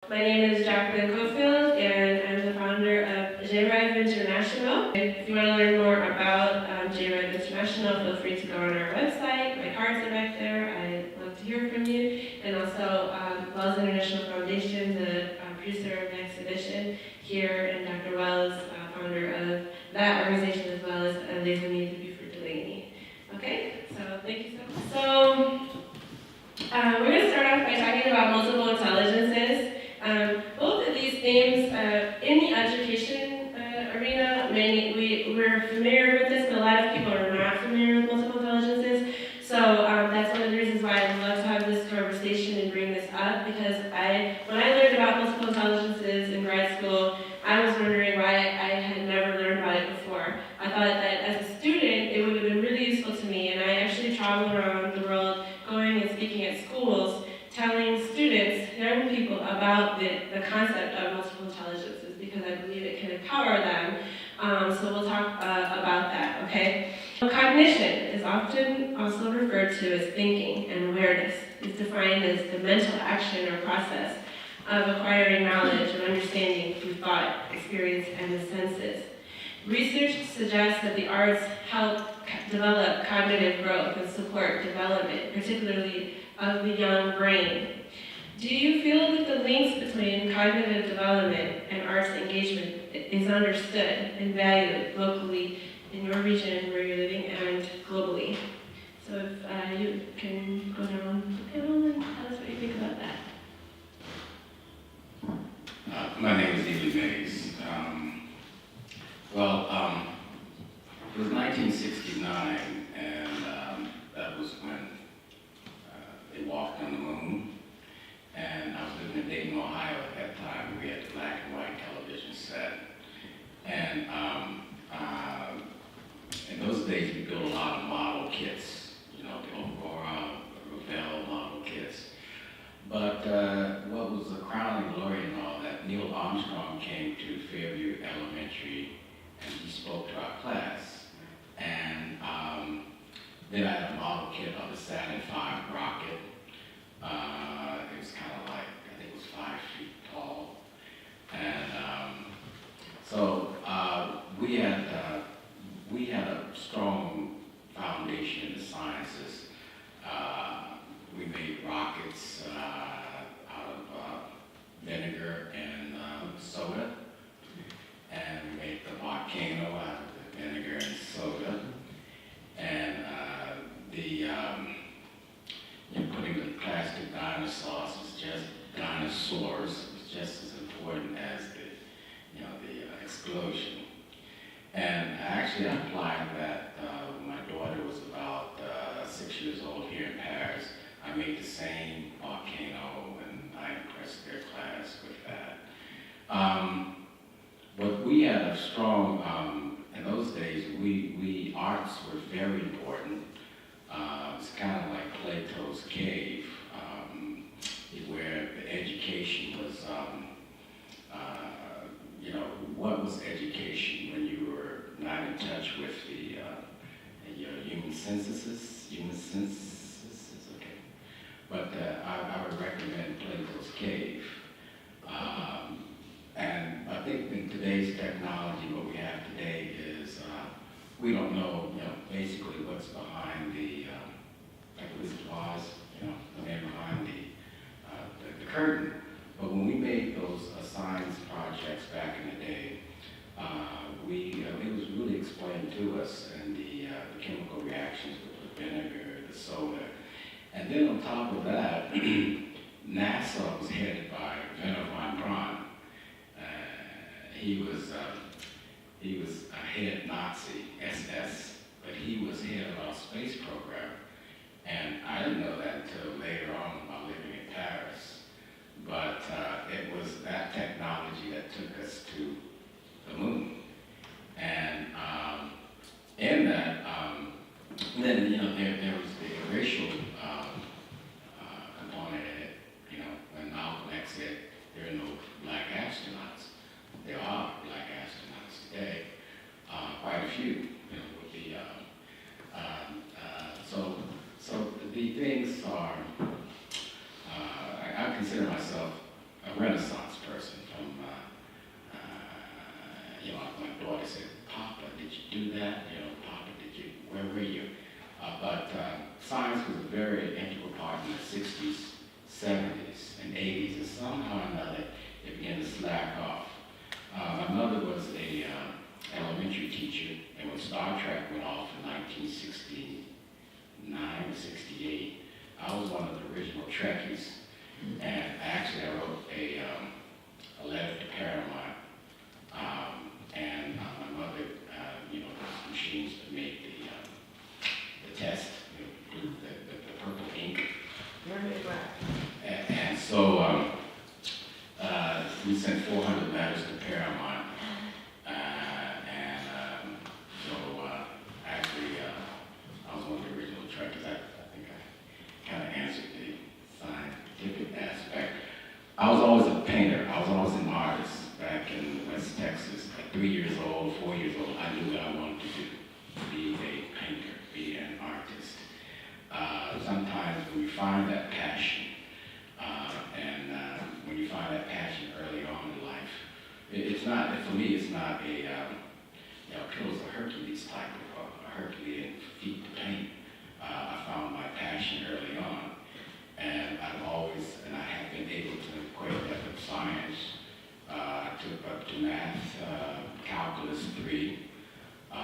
My name is Jacqueline Cofield, and I'm the founder of JRive International. If you want to learn more about JRive International, feel free to go on our website. My cards are back there. I'd love to hear from you. And also, Wells International Foundation, the producer of the exhibition here, and Dr. Wells, founder of that organization, as well as Laser Needs to Be for Delaney. Okay, so thank you so much. So, we're going to start off by talking about multiple intelligences. Both of these themes in the education arena, we're familiar with this, but a lot of people are not familiar with multiple intelligences. So that's one of the reasons why I'd love to have this conversation and bring this up, because when I learned about multiple intelligences in grad school, I was wondering why I had never learned about it before. I thought that as a student, it would have been really useful to me, and I actually traveled around the world going and speaking at schools, telling students, young people, about the concept of multiple intelligences, because I believe it can empower them. So we'll talk about that, okay? Cognition is often also referred to as thinking, and awareness is defined as the mental action or process of acquiring knowledge and understanding through thought, experience, and the senses. Research suggests that the arts help develop cognitive growth and support development, particularly of the young brain. Do you feel that the links between cognitive development and arts engagement is understood and valued locally in your region where you're living and globally? So if you can go down the panel and tell us what you think about that. My name is Ely Mays. It was 1969, and that was when they walked on the moon. And I was living in Dayton, Ohio at that time. We had a black and white television set. And in those days, we built a lot of model kits, the Aurora, Revell model kits. But what was the crowning glory and all that, Neil Armstrong came to Fairview Elementary and he spoke to our class. And then I had a model kit of the Saturn V rocket. It was kind of like, I think it was 5 feet tall. And so we had a strong foundation in the sciences. We made rockets out of vinegar and soda, and we made the volcano out of the vinegar and soda, and putting the plastic dinosaurs was just as important as the explosion. And actually I applied that when my daughter was about 6 years old here in Paris. I made the same volcano, and I impressed their class with that. But we had a strong, in those days, we arts were very important. It's kind of like Plato's cave, where the education was, what was education when you were not in touch with your human synthesis, okay. But I would recommend Plato's cave. And I think in today's technology, what we have today is we don't know, basically what's behind the, like Wizard of Oz, the man behind the curtain. But when we made those science projects back in the day, it was really explained to us, and the chemical reactions with the vinegar, the soda. And then on top of that, NASA was headed by Wernher von Braun. He was a head Nazi, SS, but he was head of our space program. And I didn't know that until later on while living in Paris. But it was that technology that took us to the moon. And in that, then there was the racial component in it. When Malcolm X said there are no black astronauts, there are black astronauts today, quite a few. With the so the things are. I consider myself a Renaissance person. My daughter said, "Papa, did you do that? Papa, where were you?" But science was a very integral part in the 60s, 70s, and 80s, and somehow or another it began to slack off. My mother was a elementary teacher, and when Star Trek went off in 1969 or 68, I was one of the original Trekkies, and actually I wrote a letter to Paramount, and my mother, those machines to make the test, the purple ink. And so we sent 400 letters to Paramount, actually I was one of the original Trekkies. I think I kind of answered the scientific aspect. I was always a painter. I was always an artist back in West Texas. At 3 years old, 4 years old, I knew what I wanted to do, be a painter, be an artist. Sometimes when you find that passion, when you find that passion early on in life, it's not, for me, it's not Achilles or Hercules type of a Herculean feat to paint. I found my passion early on, and I have been able to equate that with science. I took up to math, calculus 3. I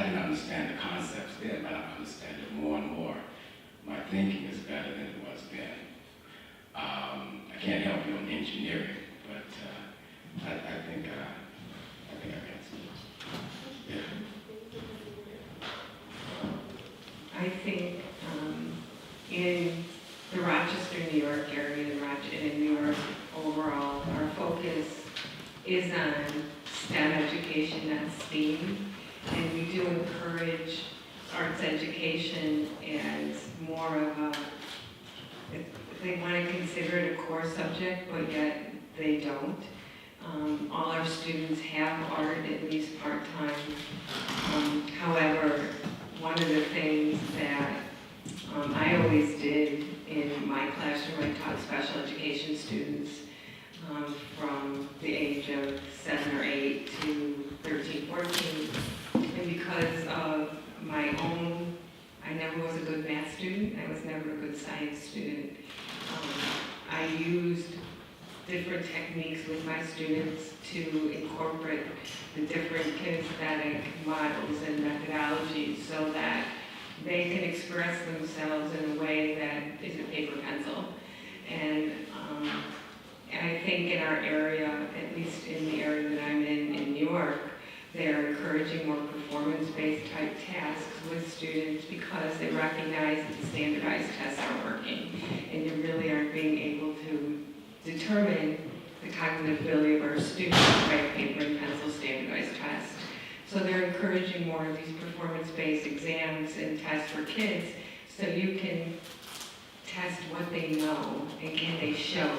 didn't understand the concepts then, but I understand it more and more. My thinking is better than it was then. I can't help you on engineering, but I think I've answered it. Yeah. I think in the Rochester, New York area, and in New York overall, our focus is on STEM education, not STEAM, and we do encourage arts education as more of a, they want to consider it a core subject, but yet they don't. All our students have art, at least part-time. However, one of the things that I always did in my classroom, I taught special education students from the age of 7 or 8 to 13, 14. And because of my own, I never was a good math student, I was never a good science student. I used different techniques with my students to incorporate the different kinesthetic models and methodologies so that they can express themselves in a way that is a paper pencil. And I think in our area, at least in the area that I'm in New York, they're encouraging more performance-based type tasks with students because they recognize that the standardized tests are working and you really aren't being able to determine the cognitive ability of our students by a paper and pencil standardized test. So they're encouraging more of these performance-based exams and tests for kids so you can test what they know and can they show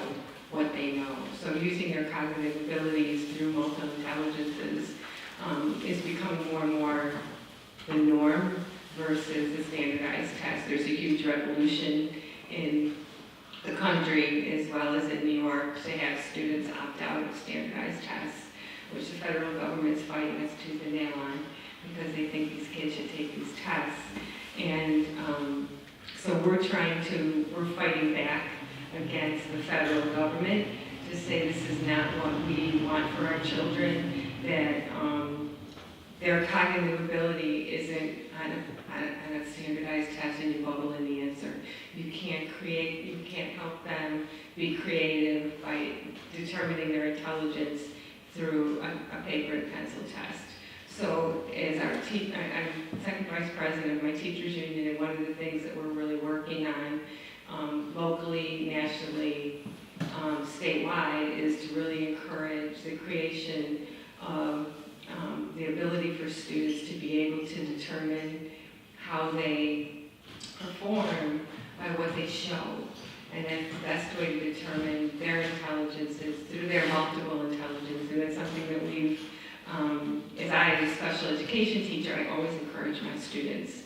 what they know. So using their cognitive abilities through multiple intelligences is becoming more and more the norm versus the standardized test. There's a huge revolution in the country as well as in New York to have students opt out of standardized tests, which the federal government's fighting us tooth and nail on because they think these kids should take these tests. And so we're fighting back against the federal government to say this is not what we want for our children, that their cognitive ability isn't on a standardized test and you bubble in the answer. You can't help them be creative by determining their intelligence through a paper and pencil test. So as I'm second vice president of my teachers union, and one of the things that we're really working on locally, nationally, statewide, is to really encourage the creation of the ability for students to be able to determine how they perform by what they show. And that's the best way to determine their intelligence is through their multiple intelligence. And that's something that we've, as a special education teacher, I always encourage my students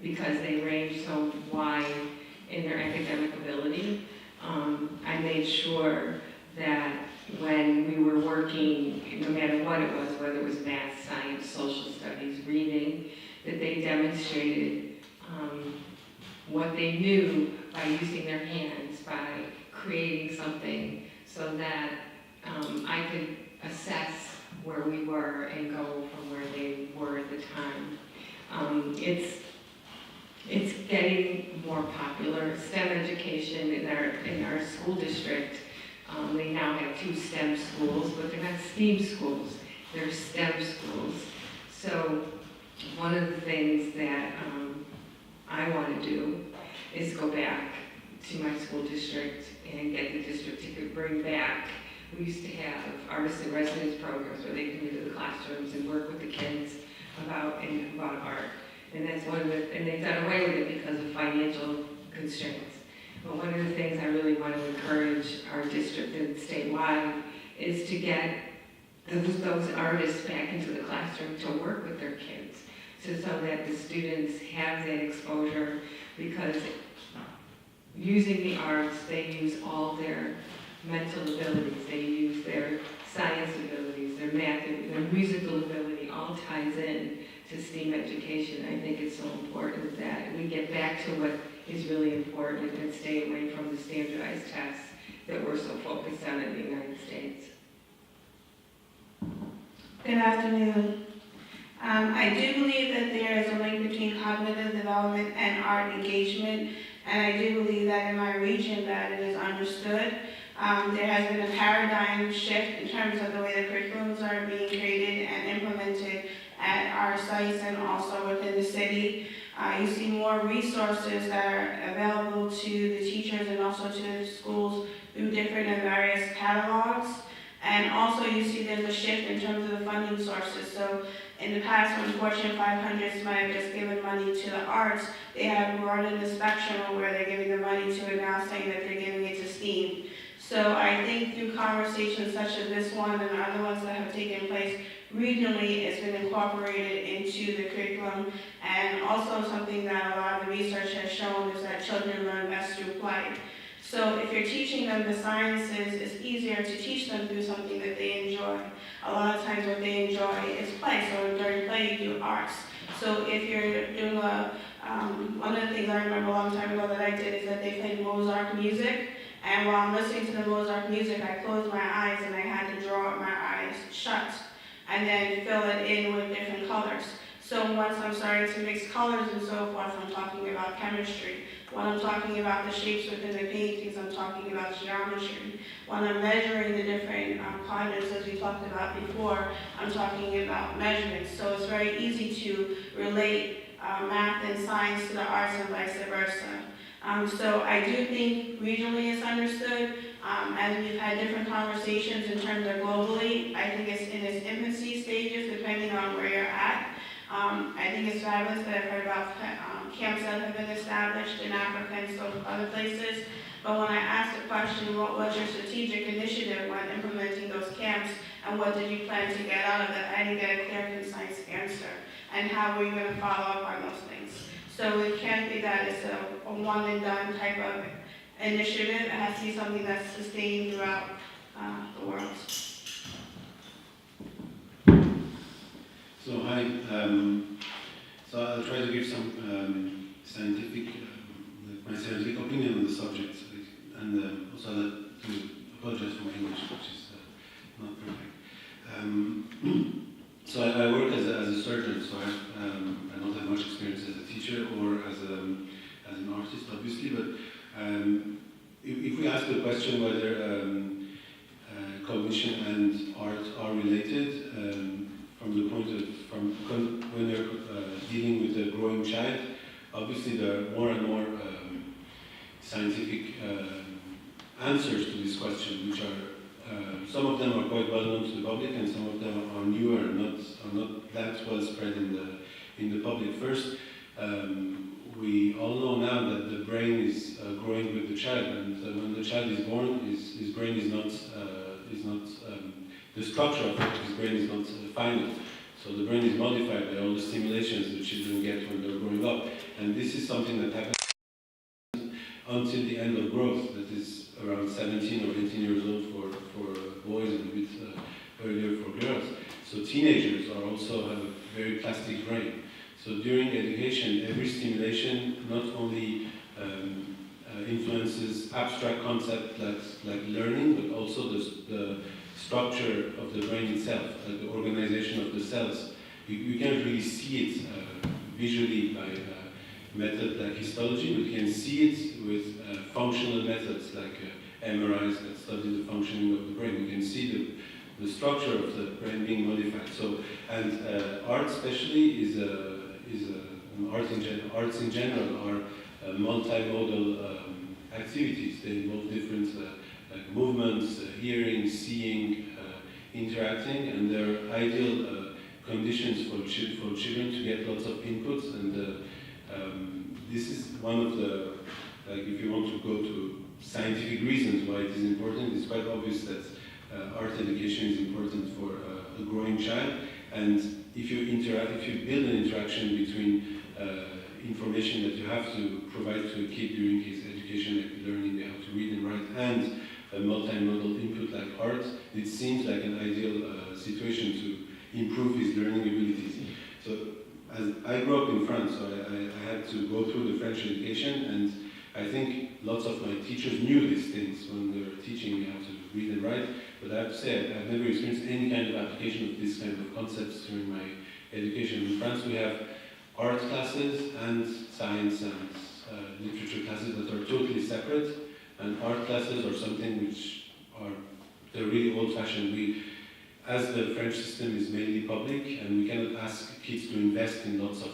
because they range so wide in their academic ability. I made made sure that when we were working, no matter what it was, whether it was math, science, social studies, reading, that they demonstrated what they knew by using their hands, by creating something so that I could assess where we were and go from where they were at the time. It's getting more popular. STEM education in our school district, they now have 2 STEM schools, but they're not STEAM schools, they're STEM schools. So one of the things that I want to do is go back to my school district and get the district to bring back. We used to have artist in residence programs where they come into the classrooms and work with the kids about art. And that's one of the, and they've done away with it because of financial constraints. But one of the things I really want to encourage our district and statewide is to get those artists back into the classroom to work with their kids, so that the students have that exposure, because using the arts, they use all their mental abilities, they use their science abilities, their math, their musical ability, all ties in to STEAM education. I think it's so important that we get back to what is really important and stay away from the standardized tests that we're so focused on in the United States. Good afternoon. I do believe that there is a link between cognitive development and art engagement, and I do believe that in my region that it is understood. There has been a paradigm shift in terms of the way the curriculums are being created and implemented at our sites and also within the city. You see more resources that are available to the teachers and also to the schools through different and various catalogs. And also you see there's a shift in terms of the funding sources. So in the past, when Fortune 500s might have just given money to the arts, they have broadened the spectrum of where they're giving the money to, and now saying that they're giving it to STEAM. So I think through conversations such as this one and other ones that have taken place regionally, it's been incorporated into the curriculum. And also something that a lot of the research has shown is that children learn best through play. So if you're teaching them the sciences, it's easier to teach them through something that they enjoy. A lot of times what they enjoy is play, so during play you do arts. So if you're doing one of the things I remember a long time ago that I did is that they played Mozart music, and while I'm listening to the Mozart music, I closed my eyes and I had to draw my eyes shut, and then fill it in with different colors. So once I'm starting to mix colors and so forth, I'm talking about chemistry. When I'm talking about the shapes within the paintings, I'm talking about geometry. When I'm measuring the different quadrants, as we talked about before, I'm talking about measurements. So it's very easy to relate math and science to the arts and vice versa. So I do think regionally it's understood. As we've had different conversations in terms of globally, I think it's in its infancy stages, depending on where you're at. I think it's fabulous that I've heard about camps that have been established in Africa and so other places. But when I asked the question, what was your strategic initiative when implementing those camps, and what did you plan to get out of it, I didn't get a clear, concise answer. And how were you going to follow up on those things? So it can't be that it's a one and done type of initiative. It has to be something that's sustained throughout the world. So hi, so I'll try to give some my scientific opinion on the subject, and also I'd like to apologize for my English, which is not perfect. So I work as a surgeon, so I don't have much experience as a teacher or as an artist, obviously, but if we ask the question whether cognition and art are related, from the point of, when you're dealing with a growing child, obviously there are more and more scientific answers to this question, which are, some of them are quite well known to the public, and some of them are newer and not that well spread in the public. First, we all know now that the brain is growing with the child, and when the child is born, his brain is not the structure of his brain is not final. So the brain is modified by all the stimulations that children get when they're growing up. And this is something that happens until the end of growth, that is around 17 or 18 years old for boys and a bit earlier for girls. So teenagers also have a very plastic brain. So during education, every stimulation not only influences abstract concepts like learning, but also the structure of the brain itself, like the organization of the cells. You can't really see it visually by method like histology, but you can see it with functional methods like MRIs that study the functioning of the brain. You can see the structure of the brain being modified. So, and art especially is arts in general are multimodal activities. They involve different like movements, hearing, seeing, interacting, and they're ideal conditions for children to get lots of inputs. And this is one of the, like if you want to go to scientific reasons why it is important, it's quite obvious that art education is important for a growing child. And if you build an interaction between information that you have to provide to a kid during his education, like learning how to read and write, and a multimodal input like art, it seems like an ideal situation to improve his learning abilities. So, as I grew up in France, so I had to go through the French education, and I think lots of my teachers knew these things when they were teaching me how to read and write, but I have to say I've never experienced any kind of application of this kind of concepts during my education. In France we have art classes and science and literature classes that are totally separate, and art classes are something which they're really old-fashioned. As the French system is mainly public, and we cannot ask kids to invest in lots of,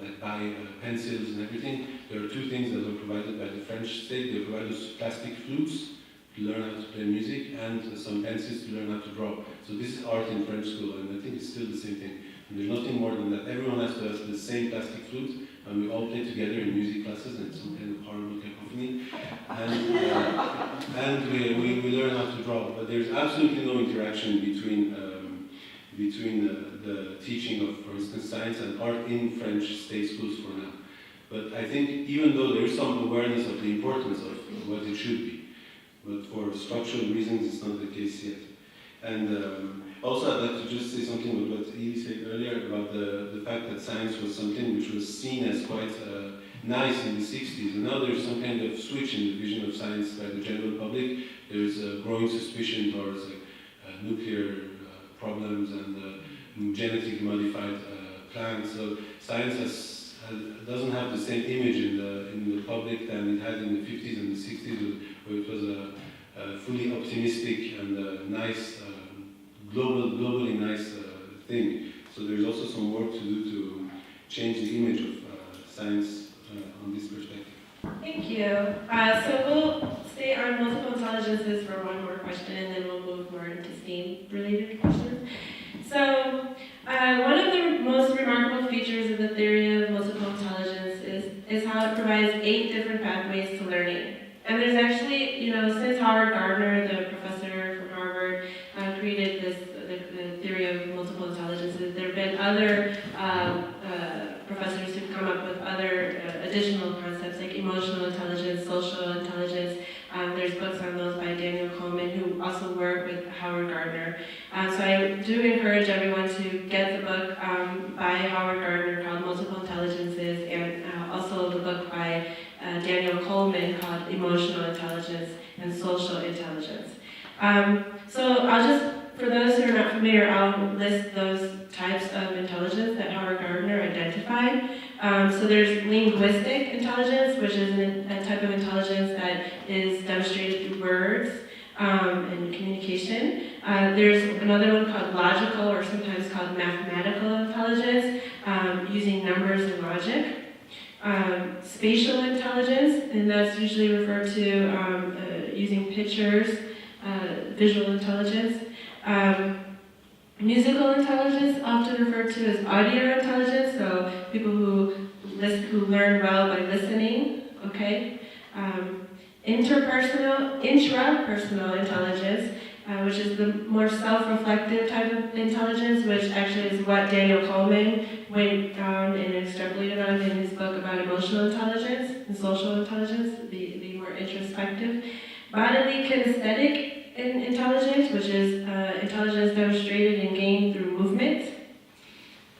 like buy pencils and everything, there are two things that are provided by the French state. They provide us plastic flutes to learn how to play music, and some pencils to learn how to draw. So this is art in French school, and I think it's still the same thing. And there's nothing more than that. Everyone has to have the same plastic flute, and we all play together in music classes, and it's some kind of horrible cacophony. And we learn how to draw, but there's absolutely no interaction between the teaching of, for instance, science and art in French state schools for now. But I think even though there is some awareness of the importance of what it should be, but for structural reasons it's not the case yet. And also I'd like to just say something about what Edie said earlier about the fact that science was something which was seen as quite nice in the 60s, and now there's some kind of switch in the vision of science by the general public. There's a growing suspicion towards nuclear problems and genetically modified plants. So science doesn't have the same image in the public than it had in the 50s and the 60s, where it was a fully optimistic and nice, globally nice thing. So there's also some work to do to change the image of science on this perspective. Thank you. So we'll stay on multiple intelligences for one more question, and then we'll move more into STEAM-related questions. So one of the most remarkable features of the theory of multiple intelligence is how it provides 8 different pathways to learning. And there's actually, since Howard Gardner, the professor from Harvard, created the theory of multiple intelligences, there have been other professors who've come up with other additional concepts like emotional intelligence, social intelligence. There's books on those by Daniel Coleman, who also work with Howard Gardner. So I do encourage everyone to get the book by Howard Gardner called Multiple Intelligences, and also the book by Daniel Coleman called Emotional Intelligence and Social Intelligence. So I'll just, for those who are not familiar, I'll list those types of intelligence that Howard Gardner identified. So there's linguistic intelligence, which is a type of intelligence that is demonstrated through words and communication. There's another one called logical, or sometimes called mathematical intelligence, using numbers and logic. Spatial intelligence, and that's usually referred to using pictures, visual intelligence. Musical intelligence, often referred to as audio intelligence, so people who learn well by listening, okay? Intrapersonal intelligence, which is the more self-reflective type of intelligence, which actually is what Daniel Coleman went on and extrapolated on in his book about emotional intelligence and social intelligence, the more introspective. Bodily kinesthetic intelligence, which is intelligence demonstrated and gained through movement.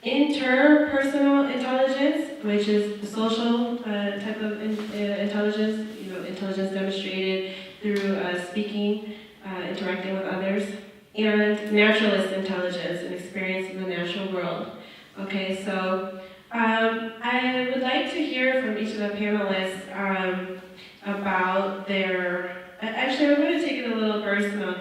Interpersonal intelligence, which is the social type of intelligence, intelligence demonstrated through speaking, interacting with others. And naturalist intelligence, and experience in the natural world. Okay, so I would like to hear from each of the panelists about their. Actually, I'm going to take it a little personal.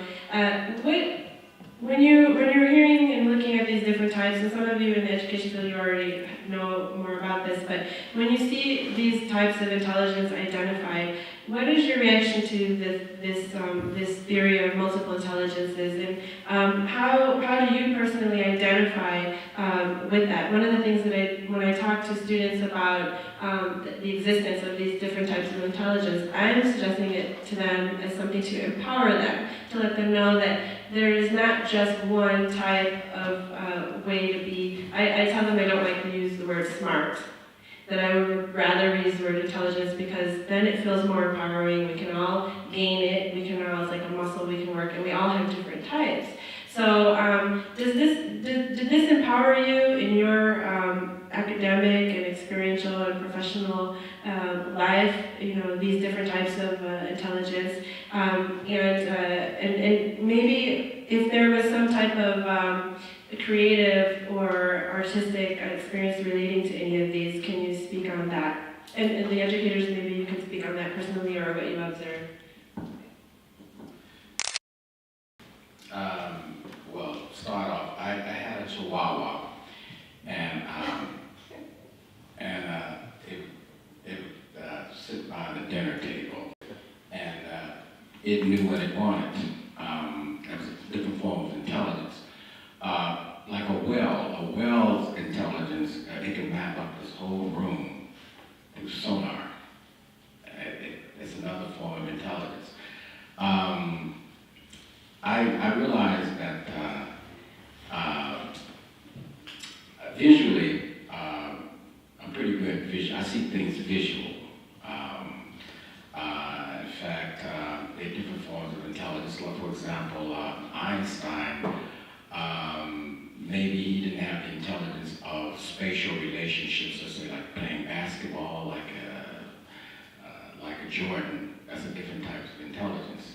When you're hearing and looking at these different types, and some of you in the education field, you already know more about this, but when you see these types of intelligence identified, what is your reaction to this theory of multiple intelligences, and how do you personally identify with that? One of the things that when I talk to students about the existence of these different types of intelligence, I'm suggesting it to them as something to empower them, to let them know that there is not just one type of way to be. I tell them I don't like to use the word smart, that I would rather use the word intelligence, because then it feels more empowering. We can all gain it. It's like a muscle we can work, and we all have different types. So did this empower you in your academic and experiential and professional life? These different types of intelligence, and maybe if there was some type of creative or artistic experience relating to any of these, can you speak on that? And the educators, maybe you can speak on that personally or what you observed. Well, start off, I had a Chihuahua, and it would sit by the dinner table, and it knew what it wanted. It was a different form of intelligence. Like a whale's intelligence, it can map up this whole room through sonar. It's another form of intelligence. I realized that visually, I'm pretty good visual. I see things visual. In fact, there are different forms of intelligence. Like, for example, Einstein, maybe he didn't have the intelligence of spatial relationships, let's say like playing basketball, like a Jordan. That's a different type of intelligence.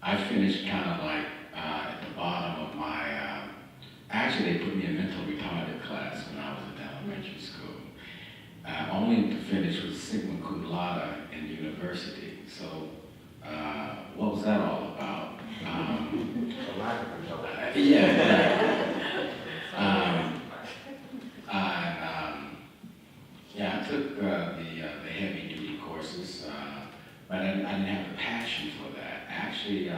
I finished kind of like at the bottom of my, actually they put me in mental retarded class when I was in elementary school. Only to finish with Sigma Cum Laude in university. So what was that all about? I took the heavy duty courses, but I didn't have the passion for that. Actually, I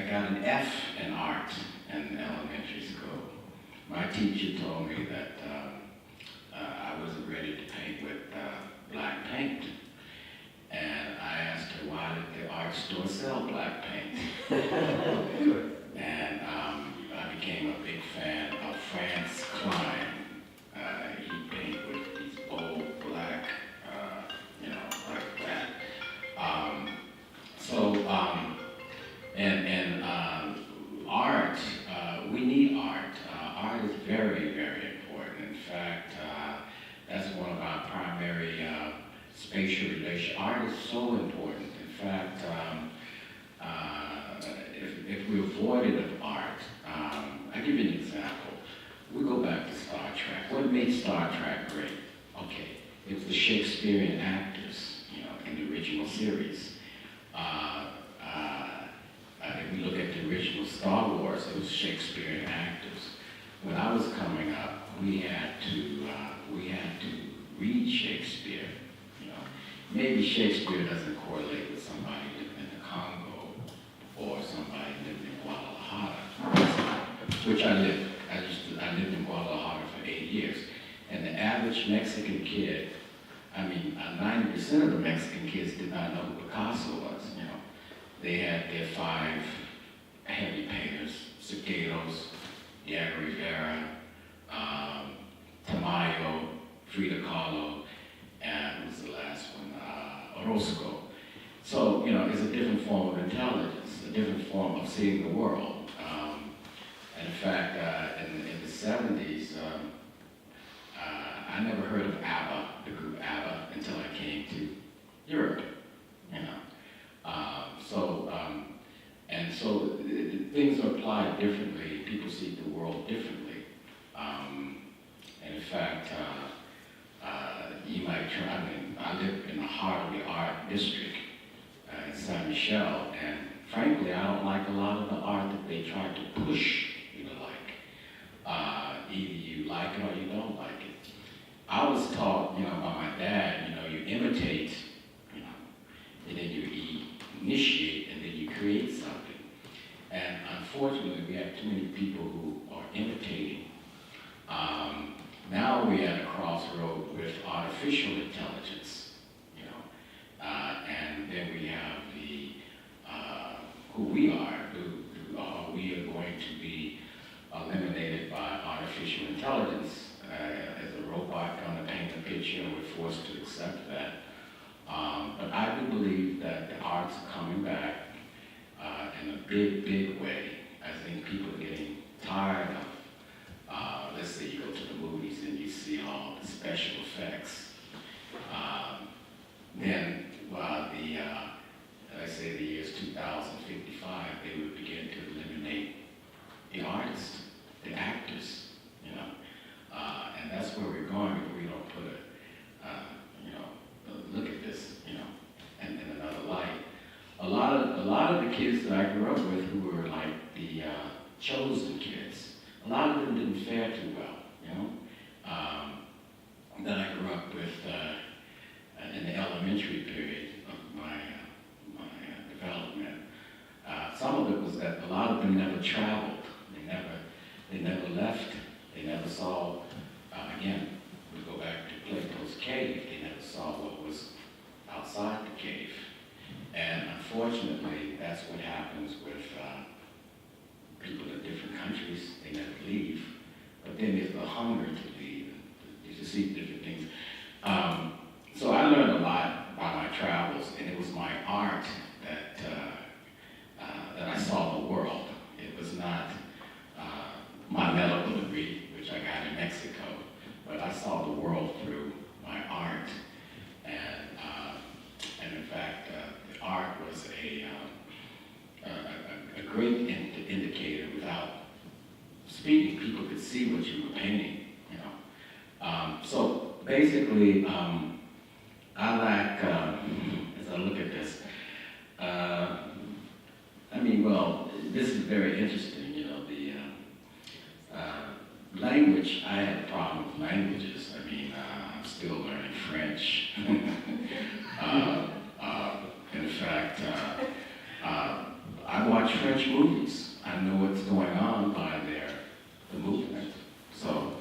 got an F in art in elementary school. My teacher told me that I wasn't ready to paint with black paint. And I asked her, why did the art store sell black paint? And I became a big fan of Franz Klein. He painted with these bold black, like that. Art, we need art. Art is very, very important. In fact, that's one of our primary spatial relations. Art is so important. In fact, if we avoided of art, I'll give you an example. We go back to Star Trek. What made Star Trek great? Okay, it was the Shakespearean actors, in the original series. If we look at the original Star Wars, it was Shakespearean actors. When I was coming up, we had to read Shakespeare. Maybe Shakespeare doesn't correlate with somebody living in the Congo or somebody living in Guadalajara, which I lived. I lived in Guadalajara for 8 years, and the average Mexican kid I mean, 90% of the Mexican kids did not know who Picasso was, you know. They had their 5 heavy painters, Siqueiros, Diego Rivera, Tamayo, Frida Kahlo, and what was the last one? Orozco. So, you know, it's a different form of intelligence, a different form of seeing the world. And in fact, in the 70s, I never heard of ABBA, the group ABBA, until I came to Europe, you know. So things are applied differently. People see the world differently. And in fact, you might try, I mean, I live in the heart of the art district in Saint Michel, and frankly, I don't like a lot of the art that they try to push you to like. Either you like it or you don't like it. I was taught, you know, by my dad, you know, you imitate, you know, and then you initiate, and then you create something. And unfortunately, we have too many people who are imitating. Now we're at a crossroad with artificial intelligence, you know, and then we have the who we are. We are going to be eliminated by artificial intelligence. As a robot going to paint a picture, and we're forced to accept that. But I do believe that the arts are coming back in a big, big way. I think people are getting tired of, let's say you go to the movies and you see all the special effects. Then, let's say the year's 2055, they would begin to eliminate the artists, the actors, you know. And that's where we're going if we don't put look at this, you know, in another light. A lot of the kids that I grew up with who were like the chosen kids, a lot of them didn't fare too well, you know. That I grew up with in the elementary period of my development. Some of it was that a lot of them never traveled. They never left. They never saw. Again, we go back to Plato's cave. They never saw what was outside the cave. And unfortunately, that's what happens with people in different countries. They never leave. But then there's the hunger to leave, to see different things. So I learned a lot by my travels, and it was my art that I saw the world. It was not my medical degree, which I got in Mexico, but I saw the world through my art. And in fact, the art was a great indicator. Without speaking, people could see what you were painting, you know. So basically, I lack, as I look at this, this is very interesting, you know, the language. I had a problem with languages. I mean, I'm still learning French. In fact, I watch French movies. I know what's going on by the movement. So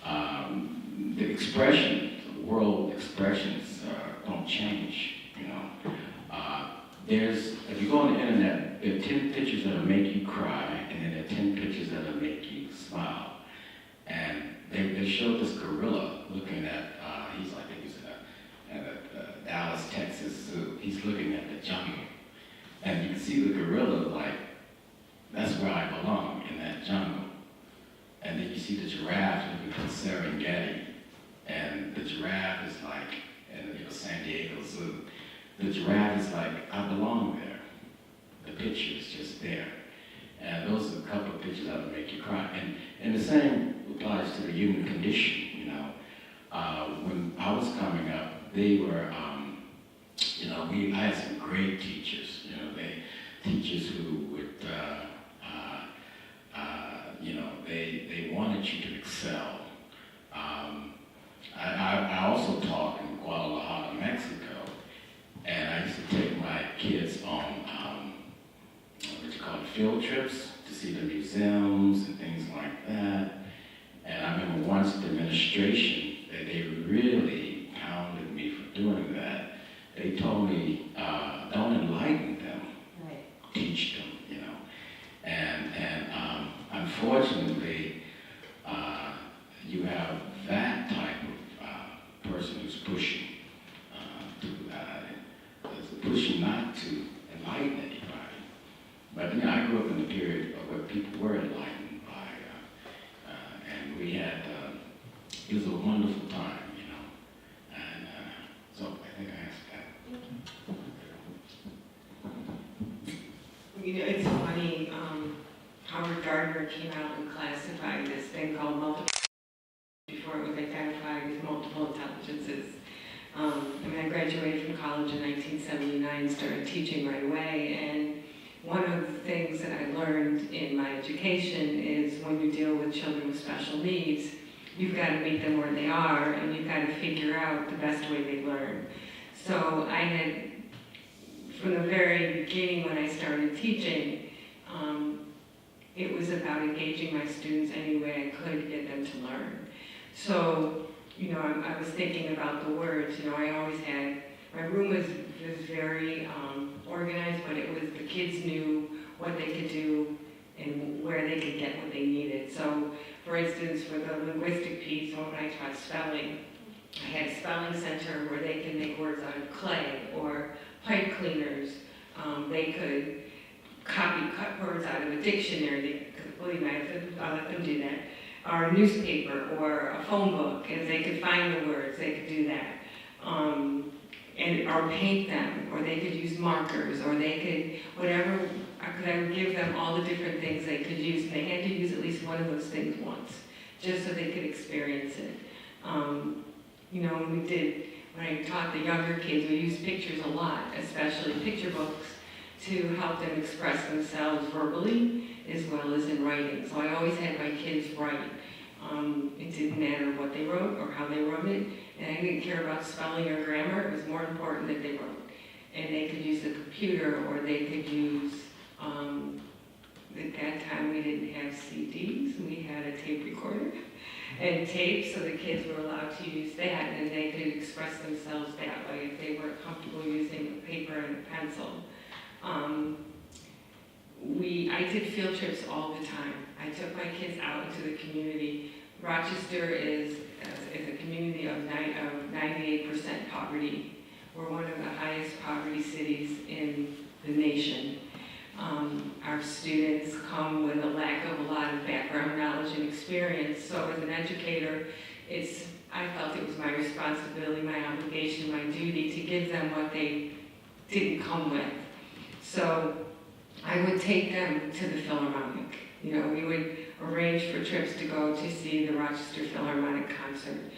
the expression, the world expressions don't change, you know. If you go on the internet, there are 10 pictures that'll make you cry, and then there are 10 pictures that'll make you smile. And they showed this gorilla looking at, I think he's at a Dallas, Texas zoo. He's looking at the jungle. And you can see the gorilla like, that's where I belong, in that jungle. And then you see the giraffe looking at Serengeti. And the giraffe is like, in San Diego Zoo. The giraffe is like, I belong there. The picture is just there. And those are a couple of pictures that will make you cry. And the same applies to the human condition, you know. When I was coming up, they were, I had some great teachers, you know, teachers who would, they wanted you to excel. I also taught in Guadalajara, Mexico, and I used to take my kids on field trips to see the museums and things like that. And I remember once the administration, that they really pounded me they told me, don't enlighten them, Right. teach them, you know. And unfortunately, you have that type of person who's pushing, is pushing not to enlighten anybody. But you know, I grew up in a period of where people were enlightened by, and we had, it was a wonderful time, you know. And so I think I asked that. You know, it's funny, Howard Gardner came out and classified this thing called multiple, before it was identified as multiple intelligences. I mean, I graduated from college in 1979, started teaching right away, and one of the things that I learned in my education is when you deal with children with special needs, you've got to meet them where they are, and you've got to figure out the best way they learn. So I had, from the very beginning when I started teaching, it was about engaging my students any way I could to get them to learn. So, you know, I was thinking about the words. You know, I always had, my room was very organized, but it was, the kids knew what they could do and where they could get what they needed. So, for instance, for the linguistic piece, when I taught spelling, I had a spelling center where they could make words out of clay, or pipe cleaners. They could cut words out of a dictionary, believe me, I'll let them do that, or a newspaper, or a phone book. If they could find the words, they could do that. Or paint them, or they could use markers, or they could, whatever, I would give them all the different things they could use, and they had to use at least one of those things once, just so they could experience it. You know, when I taught the younger kids, we used pictures a lot, especially picture books, to help them express themselves verbally as well as in writing. So I always had my kids write. It didn't matter what they wrote or how they wrote it, and I didn't care about spelling or grammar. It was more important that they wrote. And they could use the computer, or they could use, at that time we didn't have CDs, we had a tape recorder and tape, so the kids were allowed to use that, and they could express themselves that way if they weren't comfortable using a paper and a pencil. I did field trips all the time. I took my kids out into the community. Rochester is a community of 98% poverty. We're one of the highest poverty cities in the nation. Our students come with a lack of a lot of background knowledge and experience. So as an educator, I felt it was my responsibility, my obligation, my duty to give them what they didn't come with. So I would take them to the Philharmonic. You know, we would arrange for trips to go to see the Rochester Philharmonic concert.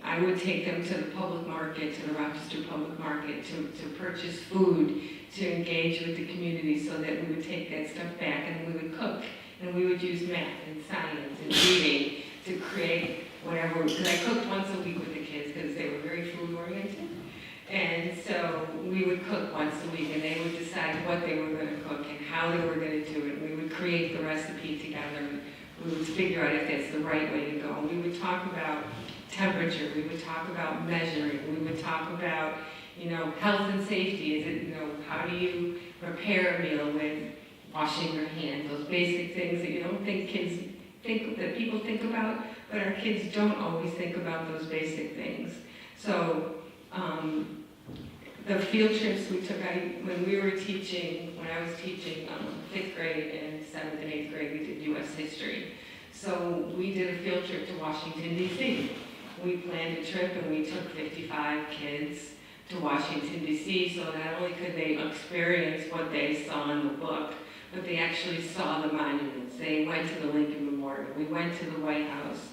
I would take them to the public market, to the Rochester Public Market, to purchase food, to engage with the community, so that we would take that stuff back and we would cook. And we would use math and science and reading to create whatever, because I cooked once a week with the kids because they were very food oriented. And so we would cook once a week, and they would decide what they were going to cook and how they were going to do it. We would create the recipe together, and we would figure out if that's the right way to go. We would talk about temperature. We would talk about measuring. We would talk about, you know, health and safety. Is it, you know, how do you prepare a meal with washing your hands? Those basic things that you don't think kids think, that people think about, but our kids don't always think about those basic things. So, the field trips we took, when I was teaching 5th grade and 7th and 8th grade, we did U.S. history. So we did a field trip to Washington, D.C. We planned a trip and we took 55 kids to Washington, D.C. So not only could they experience what they saw in the book, but they actually saw the monuments. They went to the Lincoln Memorial. We went to the White House.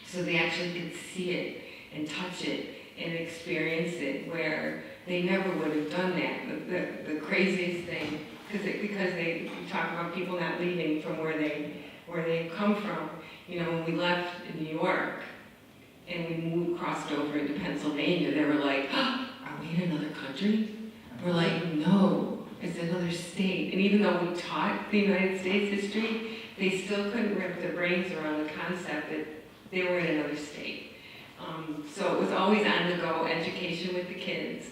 So they actually could see it and touch it and experience it, where they never would have done that. The craziest thing, because they talk about people not leaving from where they come from. You know, when we left in New York and we crossed over into Pennsylvania, they were like, oh, are we in another country? We're like, no, it's another state. And even though we taught the United States history, they still couldn't wrap their brains around the concept that they were in another state. So it was always on the go, education with the kids.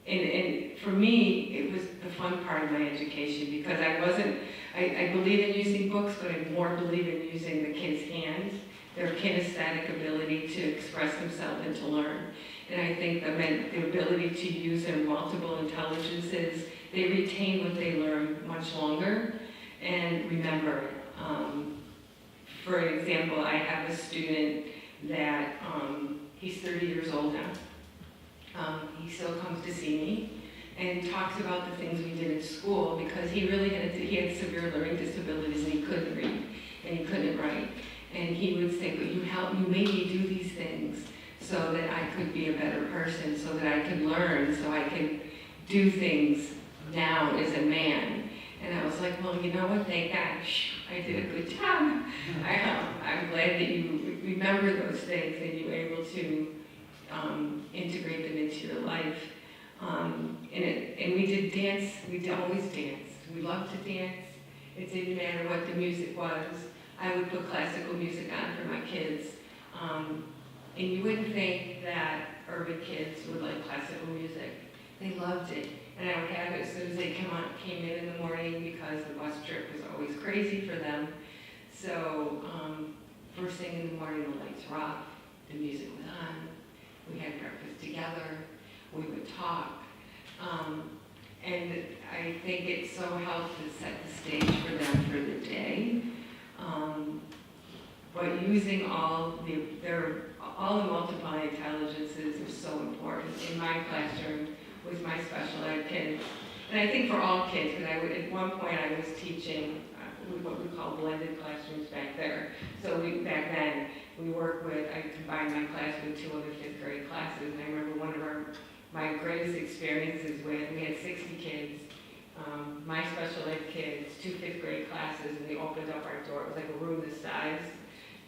And for me, it was the fun part of my education because I believe in using books, but I more believe in using the kids' hands, their kinesthetic ability to express themselves and to learn. And I think the ability to use their multiple intelligences, they retain what they learn much longer and remember it. For example, I have a student that, he's 30 years old now. He still comes to see me and talks about the things we did at school because he had severe learning disabilities and he couldn't read and he couldn't write. And he would say, but you made me do these things so that I could be a better person, so that I could learn, so I could do things now as a man. And I was like, well, you know what, thank God, I did a good job. I'm glad that you remember those things and you were able to integrate them into your life. And we did dance, we always danced. We loved to dance. It didn't matter what the music was. I would put classical music on for my kids. And you wouldn't think that urban kids would like classical music. They loved it. And I would have it as soon as they came in the morning because the bus trip was always crazy for them. So first thing in the morning, the lights were off, the music was on, we had breakfast together, we would talk. And I think it so helped to set the stage for them for the day. But using all the multiple intelligences is so important in my classroom with my special ed kids. And I think for all kids, because at one point I was teaching what we call blended classrooms back there. So back then, I combined my class with 2 other 5th grade classes. And I remember one of my greatest experiences we had 60 kids, my special ed kids, 2 5th grade classes, and we opened up our door. It was like a room this size.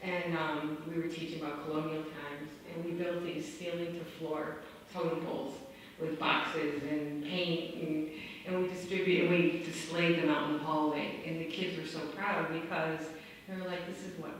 And we were teaching about colonial times. And we built these ceiling to floor totem poles with boxes and paint, and we displayed them out in the hallway. And the kids were so proud because they were like, this is what,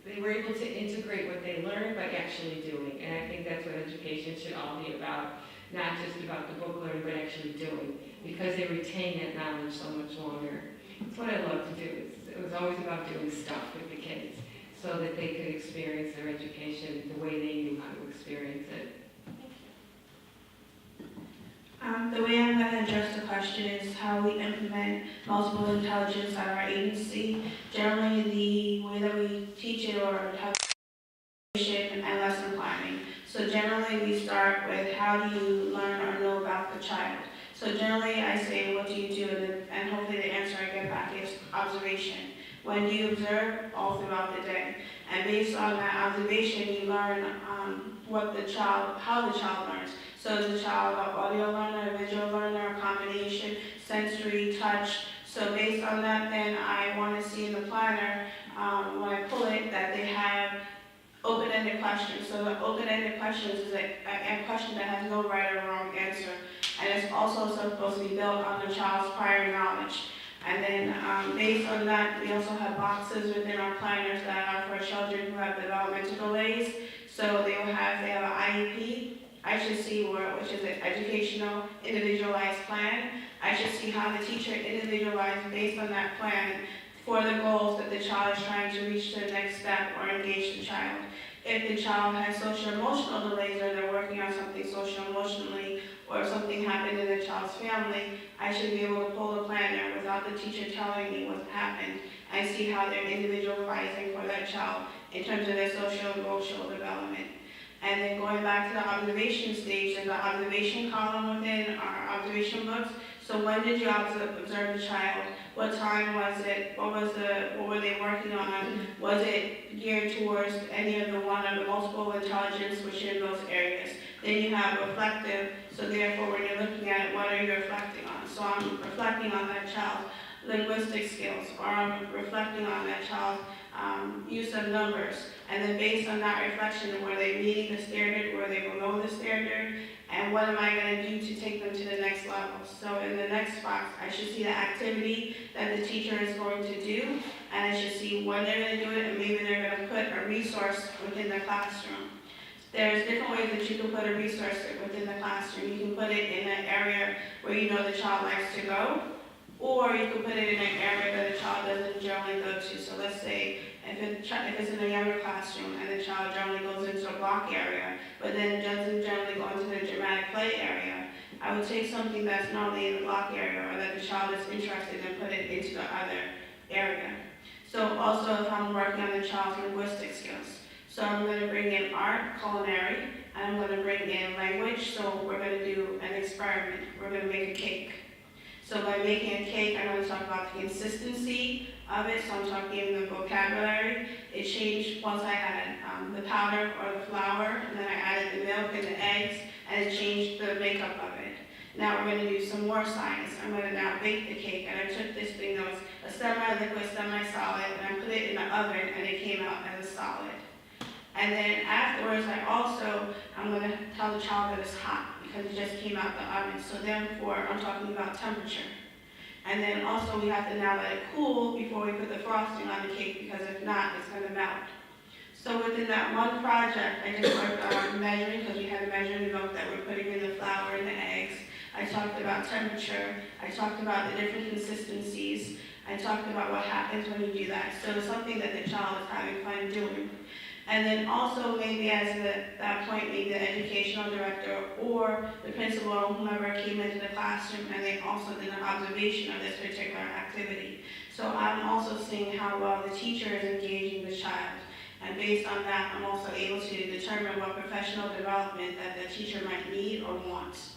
they were able to integrate what they learned by actually doing. And I think that's what education should all be about, not just about the book learning, but actually doing, because they retain that knowledge so much longer. It's what I love to do. It was always about doing stuff with the kids so that they could experience their education the way they knew how to experience it. The way I'm going to address the question is how we implement multiple intelligence at our agency. Generally, the way that we teach it or have and lesson planning. So generally, we start with how do you learn or know about the child. So generally, I say, what do you do? And hopefully the answer I get back is observation. When do you observe? All throughout the day. And based on that observation, you learn how the child learns. So is the child an audio learner, a visual learner, a combination, sensory, touch? So based on that, then I want to see in the planner, when I pull it, that they have open-ended questions. So the open-ended questions is a question that has no right or wrong answer. And it's also supposed to be built on the child's prior knowledge. And then based on that, we also have boxes within our planners that are for children who have developmental delays. So they have an IEP, I should see which is an educational individualized plan. I should see how the teacher individualized based on that plan for the goals that the child is trying to reach to the next step or engage the child. If the child has social emotional delays or they're working on something social emotionally or something happened in the child's family, I should be able to pull the planner without the teacher telling me what happened and see how they're individualizing for that child in terms of their social and emotional development. And then going back to the observation stage, there's an observation column within our observation books. So when did you observe the child? What time was it? What were they working on? Was it geared towards any of the one of the multiple intelligence which are in those areas? Then you have reflective, so therefore when you're looking at it, what are you reflecting on? So I'm reflecting on that child's linguistic skills, or I'm reflecting on that child's use of numbers. And then based on that reflection, were they meeting the standard, were they below the standard, and what am I going to do to take them to the next level? So in the next box, I should see the activity that the teacher is going to do, and I should see when they're gonna do it, and maybe they're gonna put a resource within the classroom. There's different ways that you can put a resource within the classroom. You can put it in an area where you know the child likes to go, or you can put it in an area that the child doesn't generally go to. So let's say if it's in a younger classroom and the child generally goes into a block area, but then doesn't generally go into the dramatic play area, I would take something that's normally in the block area or that the child is interested in and put it into the other area. So also if I'm working on the child's linguistic skills, so I'm going to bring in art, culinary, and I'm going to bring in language. So we're going to do an experiment. We're going to make a cake. So by making a cake, I'm going to talk about the consistency of it. So I'm talking the vocabulary. It changed once I added the powder or the flour, and then I added the milk and the eggs, and it changed the makeup of it. Now we're going to do some more science. I'm going to now bake the cake, and I took this thing that was a semi-liquid, semi-solid, and I put it in the oven, and it came out as a solid. And then afterwards, I'm going to tell the child that it's hot because it just came out the oven. So therefore, I'm talking about temperature. And then also we have to now let it cool before we put the frosting on the cake because if not, it's going to melt. So within that one project, I just worked on measuring because we had to measure the milk that we're putting in the flour and the eggs. I talked about temperature. I talked about the different consistencies. I talked about what happens when you do that. So it's something that the child is having fun doing. And then also maybe at that point, maybe the educational director or the principal or whomever came into the classroom and they also did an observation of this particular activity. So I'm also seeing how well the teacher is engaging the child. And based on that, I'm also able to determine what professional development that the teacher might need or wants.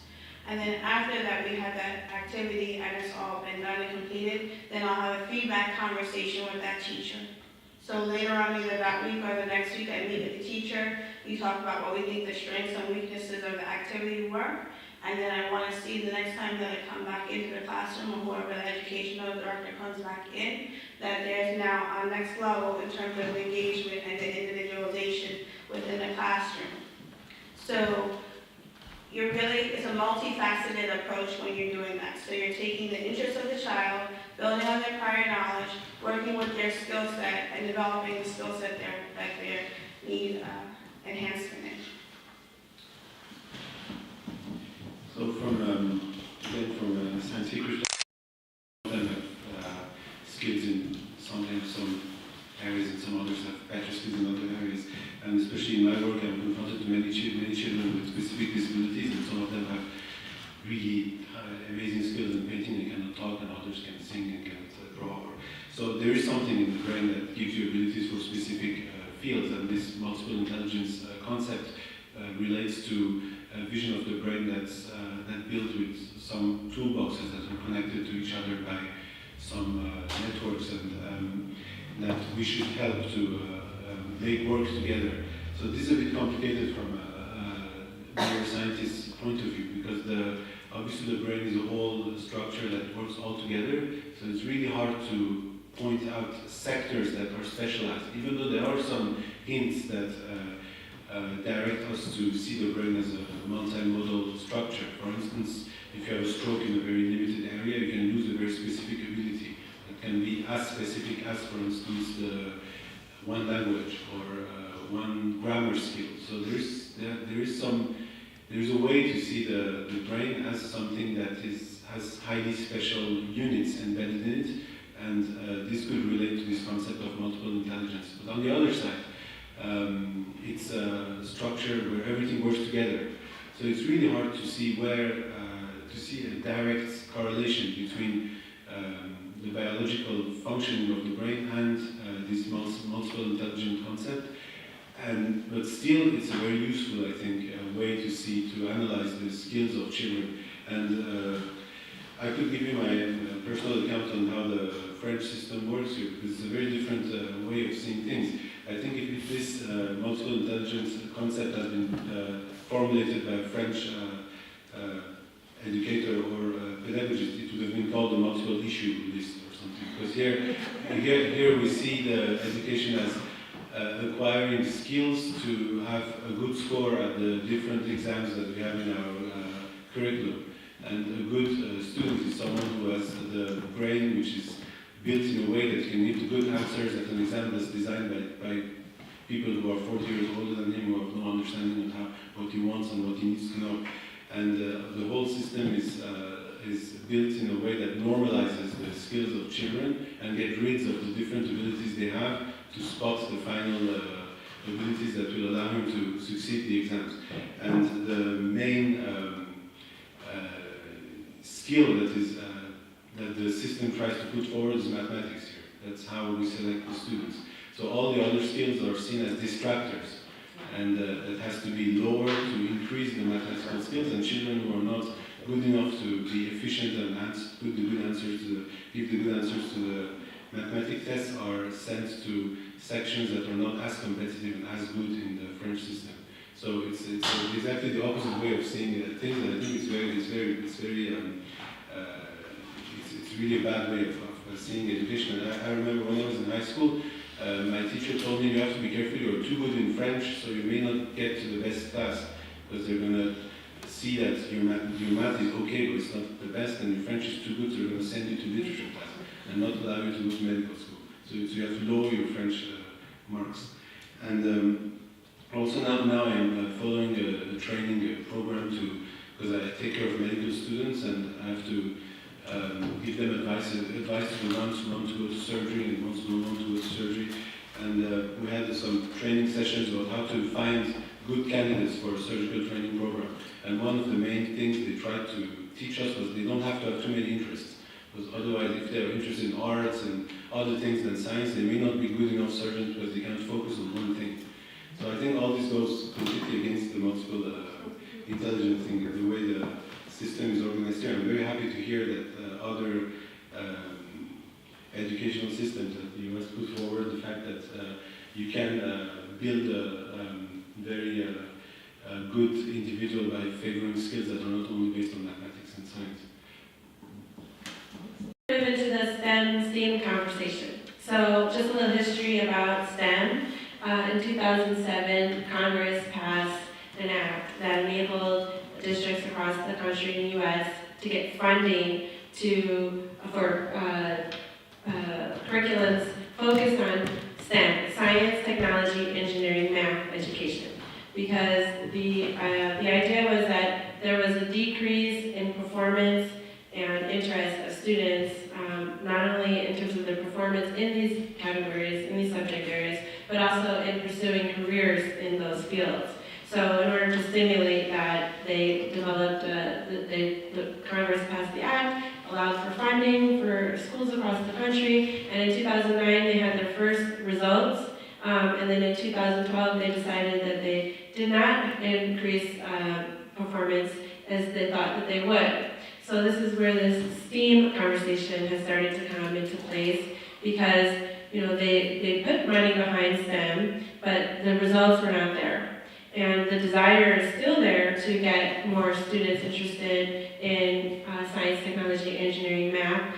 And then after that, we have that activity and it's all been done and completed, then I'll have a feedback conversation with that teacher. So later on, either that week or the next week, I meet with the teacher. We talk about what we think the strengths and weaknesses of the activity were. And then I want to see the next time that I come back into the classroom or whoever the educational director comes back in, that there's now a next level in terms of the engagement and the individualization within the classroom. So it's a multifaceted approach when you're doing that. So you're taking the interests of the child, building on their prior knowledge, working with their skill set, and developing the skill set that they need enhancement in. So from scientific research, skills in some areas and some others have better skills in other areas. And especially in my work, I'm confronted to many children with specific disabilities, and some of them have really amazing skills in painting. They cannot talk, and others can sing and can draw. So there is something in the brain that gives you abilities for specific fields, and this multiple intelligence concept relates to a vision of the brain that's built with some toolboxes that are connected to each other by some networks, and that we should help to make work together. So this is a bit complicated from a neuroscientist's point of view, because obviously the brain is a whole structure that works all together, so it's really hard to point out sectors that are specialized, even though there are some hints that direct us to see the brain as a multimodal structure. For instance, if you have a stroke in a very limited area, you can lose a very specific ability that can be as specific as, for instance, one language or one grammar skill. So there's a way to see the brain as something that has highly special units embedded in it, and this could relate to this concept of multiple intelligence. But on the other side, it's a structure where everything works together. So it's really hard to see a direct correlation between the biological functioning of the brain and this multiple intelligent concept. But still, it's a very useful, I think, way to analyze the skills of children. And I could give you my personal account on how the French system works here, because it's a very different way of seeing things. I think if this multiple intelligence concept has been formulated by a French educator or pedagogist, it would have been called a multiple issue list or something. Because here we see the education as acquiring skills to have a good score at the different exams that we have in our curriculum. And a good student is someone who has the brain which is built in a way that you can give good answers at an exam that's designed by people who are 40 years older than him, who have no understanding of what he wants and what he needs to know. And the whole system is built in a way that normalizes the skills of children and get rid of the different abilities they have to spot the final abilities that will allow him to succeed the exams. And the main skill that the system tries to put forward is mathematics here. That's how we select the students. So all the other skills are seen as distractors, and that has to be lowered to increase the mathematical skills, and children who are not good enough to be efficient and give the good answers to the mathematics tests are sent to sections that are not as competitive and as good in the French system. So it's exactly the opposite way of seeing things, and I think it's really a bad way of seeing education. And I remember when I was in high school, my teacher told me you have to be careful, you're too good in French, so you may not get to the best class, because they're going to see that your math is okay, but it's not the best, and your French is too good, so they're going to send you to literature class, and not allow you to go to medical school. So you have to lower your French marks. And also now I'm following a training program because I take care of medical students, and I have to give them advice to the ones who want to go to surgery and ones who don't want to go to surgery. And we had some training sessions about how to find good candidates for a surgical training program. And one of the main things they tried to teach us was they don't have to have too many interests. Because otherwise, if they're interested in arts and other things than science, they may not be good enough surgeons because they can't focus on one thing. So I think all this goes completely against the multiple intelligence thing, the way the system is organized here. I'm very happy to hear that other educational systems that the US put forward, the fact that you can build a very good individual by favoring skills that are not only based on mathematics and science. Move into the STEM conversation. So just a little history about STEM. In 2007, Congress passed an act that enabled districts across the country in the U.S. to get funding for curriculums focused on STEM, science, technology, engineering, math, education. Because the idea was that there was a decrease in performance and interest of students, not only in terms of their performance in these categories, in these subject areas, but also in pursuing careers in those fields. So in order to stimulate that, they developed, the Congress passed the act, allowed for funding for schools across the country, and in 2009 they had their first results, and then in 2012 they decided that they did not increase performance as they thought that they would. So this is where this STEAM conversation has started to come into place, because they put money behind STEM, but the results were not there. And the desire is still there to get more students interested in science, technology, engineering, math,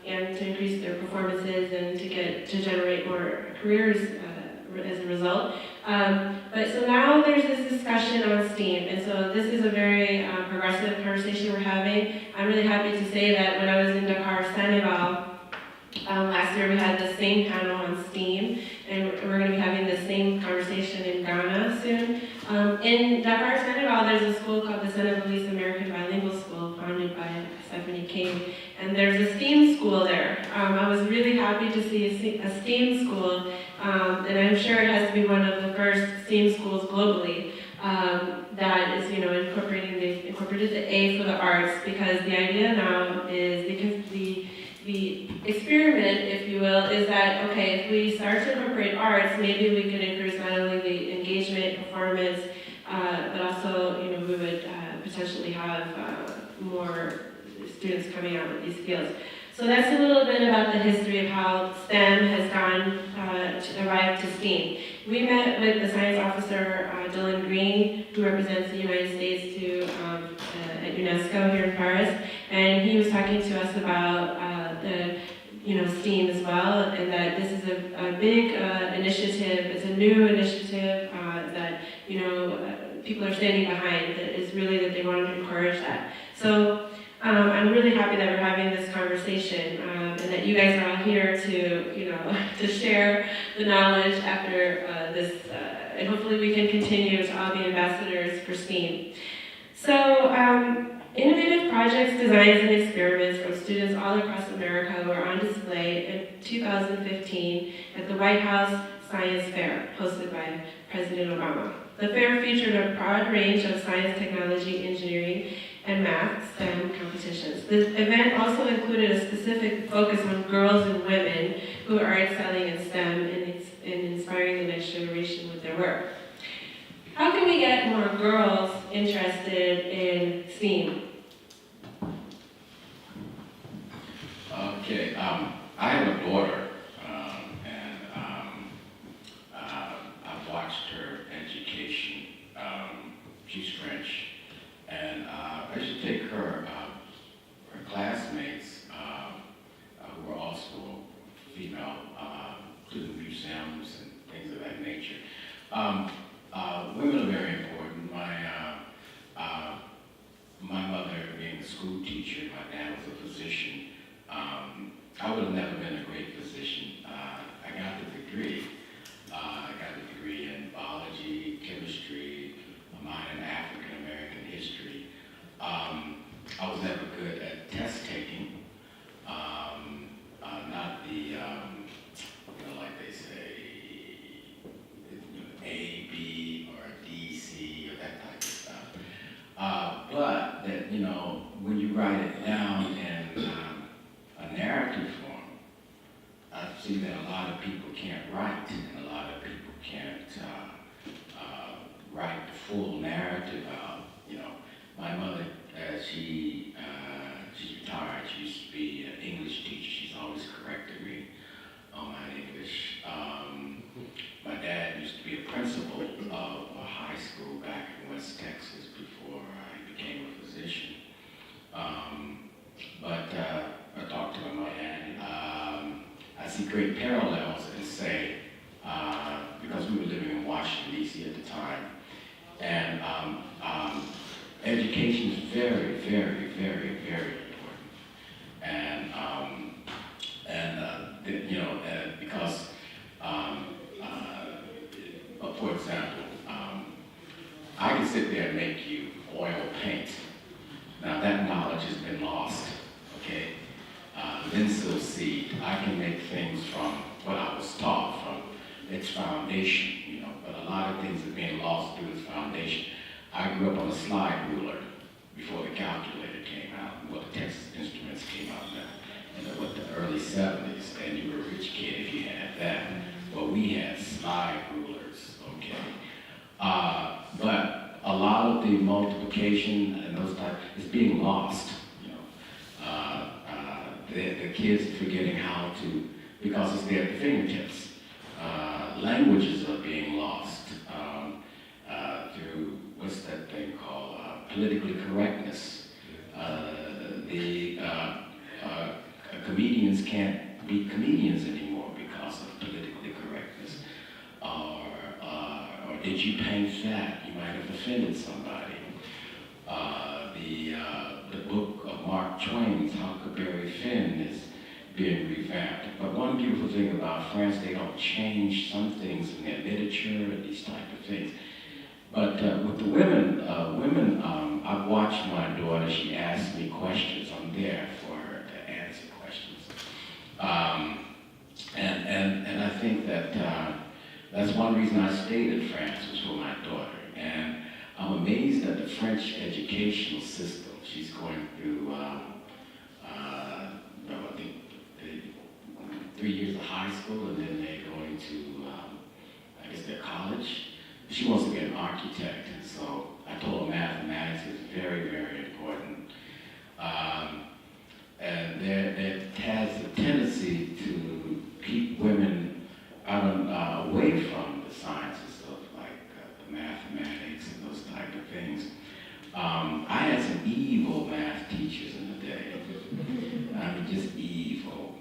and to increase their performances and to generate more careers as a result. But so now there's this discussion on STEAM, and so this is a very progressive conversation we're having. I'm really happy to say that when I was in Dakar, Senegal, last year we had the same panel on STEAM, and we're going to be having the same conversation in Ghana soon. In Dakar, Senegal, there's a school called the Senegalese American Bilingual School, founded by Stephanie King, and there's a STEAM school there. I was really happy to see a STEAM school, and I'm sure it has to be one of the first STEAM schools globally that is, they incorporated the A for the arts, because the idea now is, because the experiment, if you will, is that, okay, if we start to incorporate arts, maybe we could increase not only the engagement, performance, but also, we would potentially have more students coming out with these skills. So that's a little bit about the history of how STEM has arrived to STEAM. We met with the science officer, Dylan Green, who represents the United States at UNESCO here in Paris, and he was talking to us about STEAM as well, and that this is a big initiative. It's a new initiative that people are standing behind. That is really that they wanted to encourage that. So I'm really happy that we're having this conversation, and that you guys are all here to, to share the knowledge after this, and hopefully we can continue to all be ambassadors for STEAM. So, innovative projects, designs, and experiments from students all across America were on display in 2015 at the White House Science Fair, hosted by President Obama. The fair featured a broad range of science, technology, engineering, and math STEM competitions. The event also included a specific focus on girls and women who are excelling in STEM and inspiring the next generation with their work. How can we get more girls interested in STEAM? Okay, I have a daughter, and I've watched her education. She's French, and I should take her classmates, who are also female, to the museums and things of that nature. Women are very important. My mother being a school teacher, my dad was a physician. I would have never been a great physician. I got the degree. I got the degree in biology, chemistry, a minor in African American history. I was never good at test taking. Not the, like they say, A, B, or D, C, or that type of stuff. But that, when you write it down in a narrative form, I see that a lot of people can't write, and a lot of people can't write the full narrative out. My mother, she's retired. She used to be an English teacher. She's always corrected me on my English. My dad used to be a principal of a high school back in West Texas before I became a physician. But I talked to my mother, and I see great parallels and say, because we were living in Washington, D.C. at the time, and education is very, very, very, very important. And because, for example, I can sit there and make you oil paint. Now that knowledge has been lost, okay? Linseed seed, I can make things from what I was taught, from its foundation, but a lot of things are being lost through its foundation. I grew up on a slide ruler before the calculator came out, well, the Texas Instruments came out in the early 70s, and you were a rich kid if you had that. But we had slide rulers, okay? But a lot of the multiplication and those types is being lost. The kids are forgetting how to, because it's there at the fingertips. Languages are being lost through, what's that thing called, politically correctness. Comedians can't be comedians anymore because of politically correctness. Or did you paint that? You might have offended somebody. The book of Mark Twain's Huckleberry Finn is being revamped. But one beautiful thing about France, they don't change some things in their literature and these type of things. But with the women, I've watched my daughter. She asks me questions. I'm there for her to answer questions. And I think that that's one reason I stayed in France, was for my daughter. And I'm amazed at the French educational system. She's going through, I think, 3 years of high school, and then they're going to, I guess, their college. She wants to be an architect, and so I told her mathematics is very, very important. And there has a tendency to keep women away from the sciences of the mathematics and those type of things. I had some evil math teachers in the day. I mean, just evil.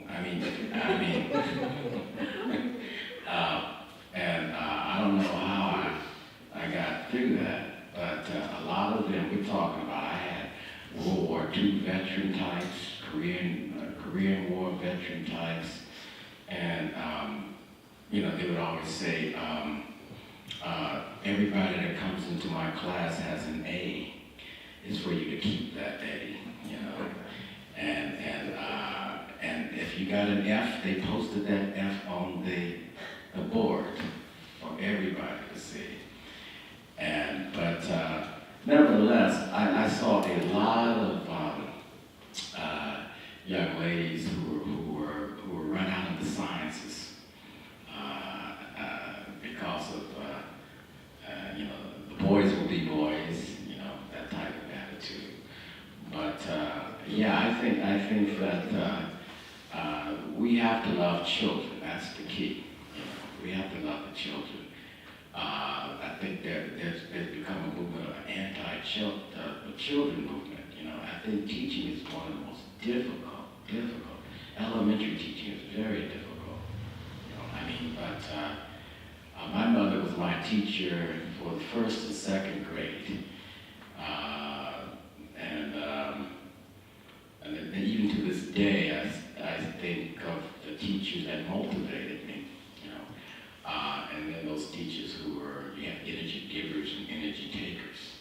And I don't know how I got through that, but a lot of them, we're talking about, I had World War II veteran types, Korean War veteran types, and they would always say, everybody that comes into my class has an A. It's for you to keep that A, and if you got an F, they posted that F on the board for everybody to see. But nevertheless, I saw a lot of young ladies who were run out of the sciences because of the boys will be boys, that type of attitude. But I think that we have to love children. That's the key. We have to love the children. I think there's become a movement of anti-children movement. I think teaching is one of the most difficult. Elementary teaching is very difficult. But my mother was my teacher for the first and second grade. And then even to this day, I think of the teachers that motivated me, and then those teachers who were, energy givers and energy takers.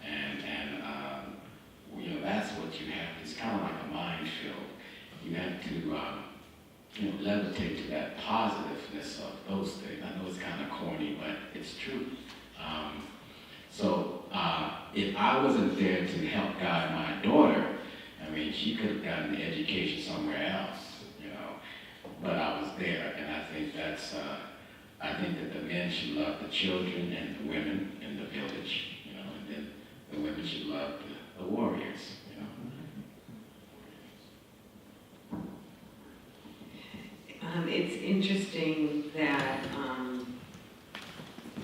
And that's what you have. It's kind of like a minefield. You have to, levitate to that positiveness of those things. I know it's kind of corny, but it's true. So if I wasn't there to help guide my daughter, she could have gotten the education somewhere else, but I was there, and I think that the men should love the children and the women in the village, and then the women should love the warriors, It's interesting that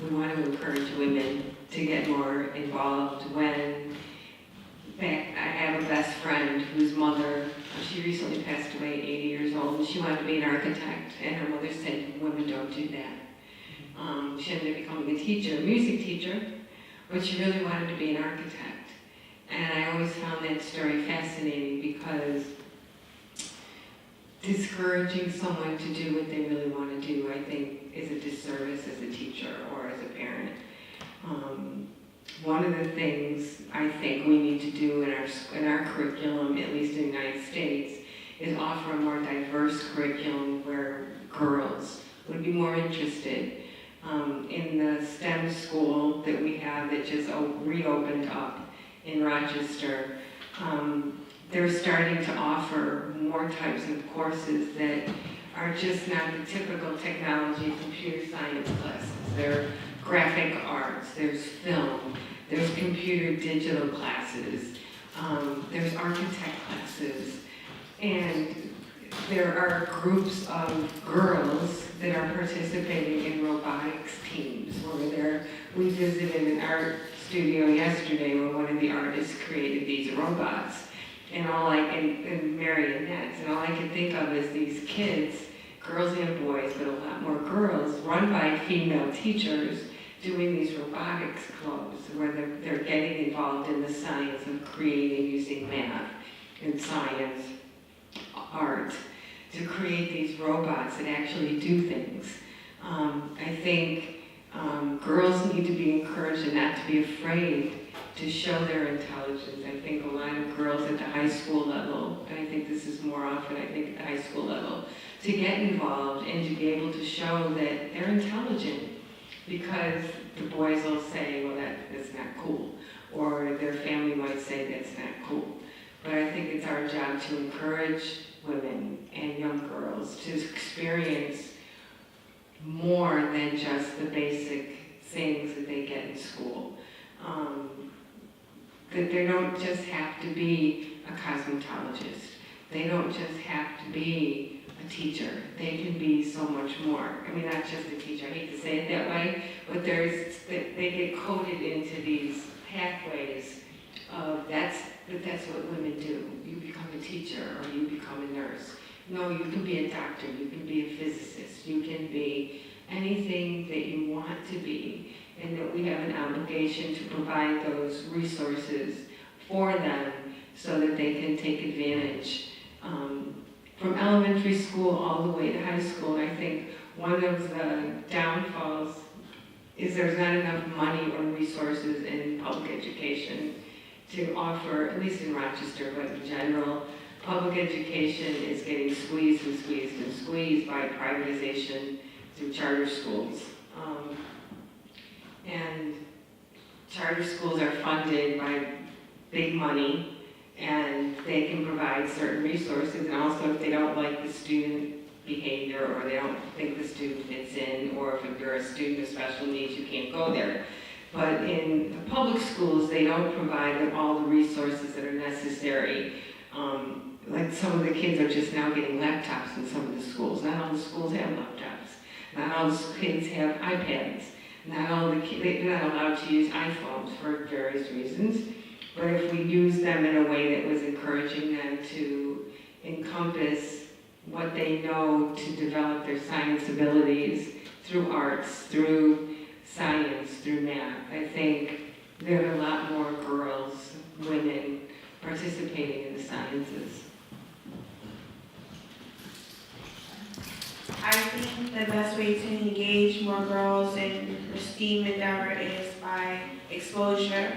we want to encourage women to get more involved. I have a best friend whose mother, she recently passed away, 80 years old, and she wanted to be an architect, and her mother said, women don't do that. She ended up becoming a teacher, a music teacher, but she really wanted to be an architect. And I always found that story fascinating because discouraging someone to do what they really want to do, I think, is a disservice as a teacher or as a parent. One of the things I think we need to do in our curriculum, at least in the United States, is offer a more diverse curriculum where girls would be more interested. In the STEM school that we have that just reopened up in Rochester, they're starting to offer more types of courses that are just not the typical technology, computer science classes. There are graphic arts, there's film, there's computer digital classes, there's architect classes, and there are groups of girls that are participating in robotics teams. We visited an art studio yesterday where one of the artists created these robots. And marionettes, and all I can think of is these kids, girls and boys, but a lot more girls, run by female teachers, doing these robotics clubs where they're getting involved in the science of creating using math and science, art, to create these robots that actually do things. I think girls need to be encouraged and not to be afraid to show their intelligence. I think a lot of girls at the high school level, and I think this is more often, at the high school level, to get involved and to be able to show that they're intelligent, because the boys will say, well, that's not cool, or their family might say that's not cool. But I think it's our job to encourage women and young girls to experience more than just the basic things that they get in school. That they don't just have to be a cosmetologist. They don't just have to be a teacher. They can be so much more. Not just a teacher, I hate to say it that way, but they get coded into these pathways of that's what women do. You become a teacher or you become a nurse. No, you can be a doctor, you can be a physicist, you can be anything that you want to be, and that we have an obligation to provide those resources for them so that they can take advantage. From elementary school all the way to high school, I think one of the downfalls is there's not enough money or resources in public education to offer, at least in Rochester, but in general, public education is getting squeezed and squeezed and squeezed by privatization through charter schools. And charter schools are funded by big money, and they can provide certain resources, and also if they don't like the student behavior, or they don't think the student fits in, or if you're a student with special needs, you can't go there. But in the public schools, they don't provide them all the resources that are necessary. Like some of the kids are just now getting laptops in some of the schools. Not all the schools have laptops. Not all the kids have iPads. Not all the kids, they're not allowed to use iPhones for various reasons. But if we use them in a way that was encouraging them to encompass what they know to develop their science abilities through arts, through science, through math, I think there are a lot more girls, women participating in the sciences. I think the best way to engage more girls in the STEAM endeavor is by exposure.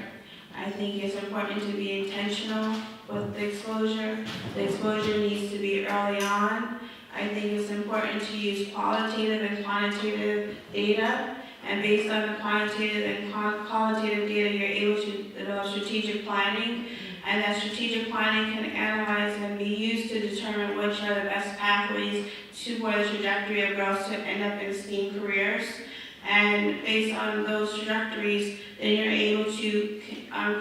I think it's important to be intentional with the exposure. The exposure needs to be early on. I think it's important to use qualitative and quantitative data. And based on the quantitative and qualitative data, you're able to develop strategic planning. And that strategic planning can analyze and be used to determine which are the best pathways for the trajectory of girls to end up in STEAM careers. And based on those trajectories, then you're able to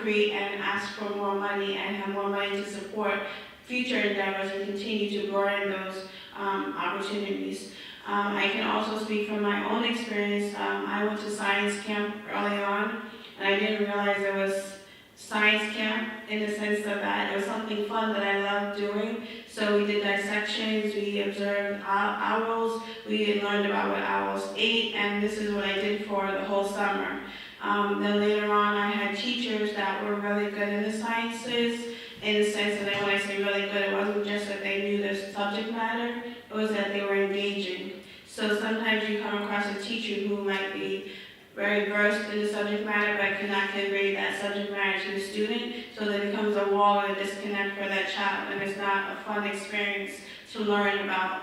create and ask for more money and have more money to support future endeavors and continue to broaden those opportunities. I can also speak from my own experience. I went to science camp early on, and I didn't realize there was science camp in the sense of that it was something fun that I loved doing. So we did dissections, we observed owls, we learned about what owls ate, and this is what I did for the whole summer. Then later on, I had teachers that were really good in the sciences, in the sense that when I say really good, it wasn't just that they knew the subject matter, it was that they were engaging. So sometimes you come across a teacher who might be very versed in the subject matter, but cannot convey that subject matter to the student, so there becomes a wall and a disconnect for that child, and it's not a fun experience to learn about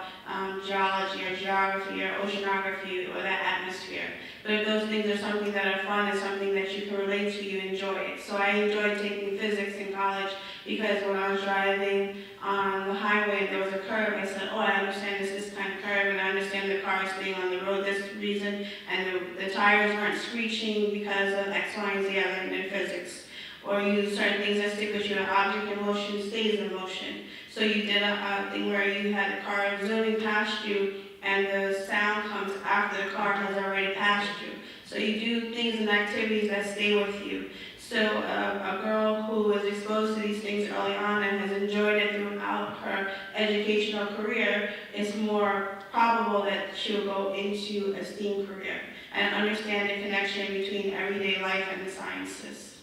geology or geography or oceanography or that atmosphere. But if those things are something that are fun and something that you can relate to, you enjoy it. So I enjoyed taking physics in college because when I was driving on the highway and there was a curve, I said, oh, I understand this kind of curve, and I understand the car is staying on the road this reason, and the tires aren't screeching because of X, Y, and Z. I learned in physics. Or you certain things that stick with you, an object in motion stays in motion. So you did a thing where you had the car zooming past you, and the sound comes after the car has already passed you. So you do things and activities that stay with you. So a girl who was exposed to these things early on and has enjoyed it throughout her educational career, it's more probable that she'll go into a STEAM career and understand the connection between everyday life and the sciences.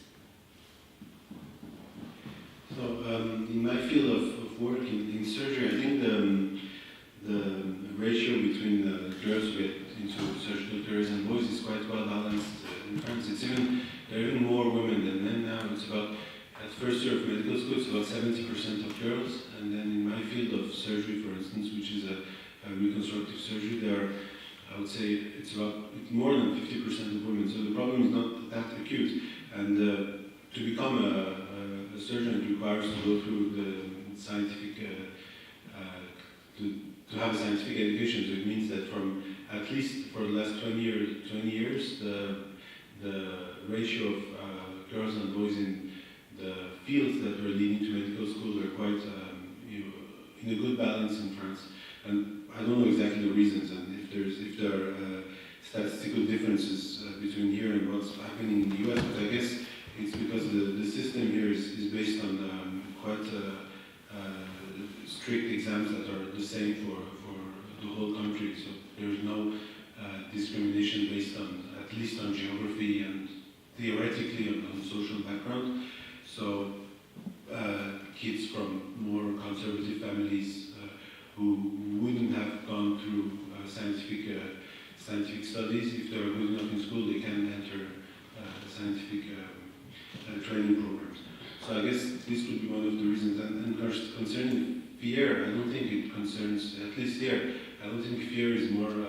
So in my field of work in surgery, I think the ratio between the girls who get into surgical careers and boys is quite well balanced. In France, there are even more women than men now. It's about, at first year of medical school, it's about 70% of girls. And then in my field of surgery, for instance, which is a reconstructive surgery, there are, I would say, it's more than 50% of women. So the problem is not that acute. And to become a surgeon, it requires to go through the scientific, to have a scientific education. So it means that from at least for the last 20 years, the ratio of girls and boys in the fields that were leading to medical school are quite in a good balance in France. And I don't know exactly the reasons and if there are statistical differences between here and what's happening in the US, but I guess it's because the system here is based on quite strict exams that are the same for the whole country. So there's no discrimination based on, at least on geography and theoretically on social background. So kids from more conservative families who wouldn't have gone through scientific studies. If they are good enough in school, they can enter scientific training programs. So I guess this could be one of the reasons. And concerning fear, I don't think it concerns, at least here, I don't think fear is more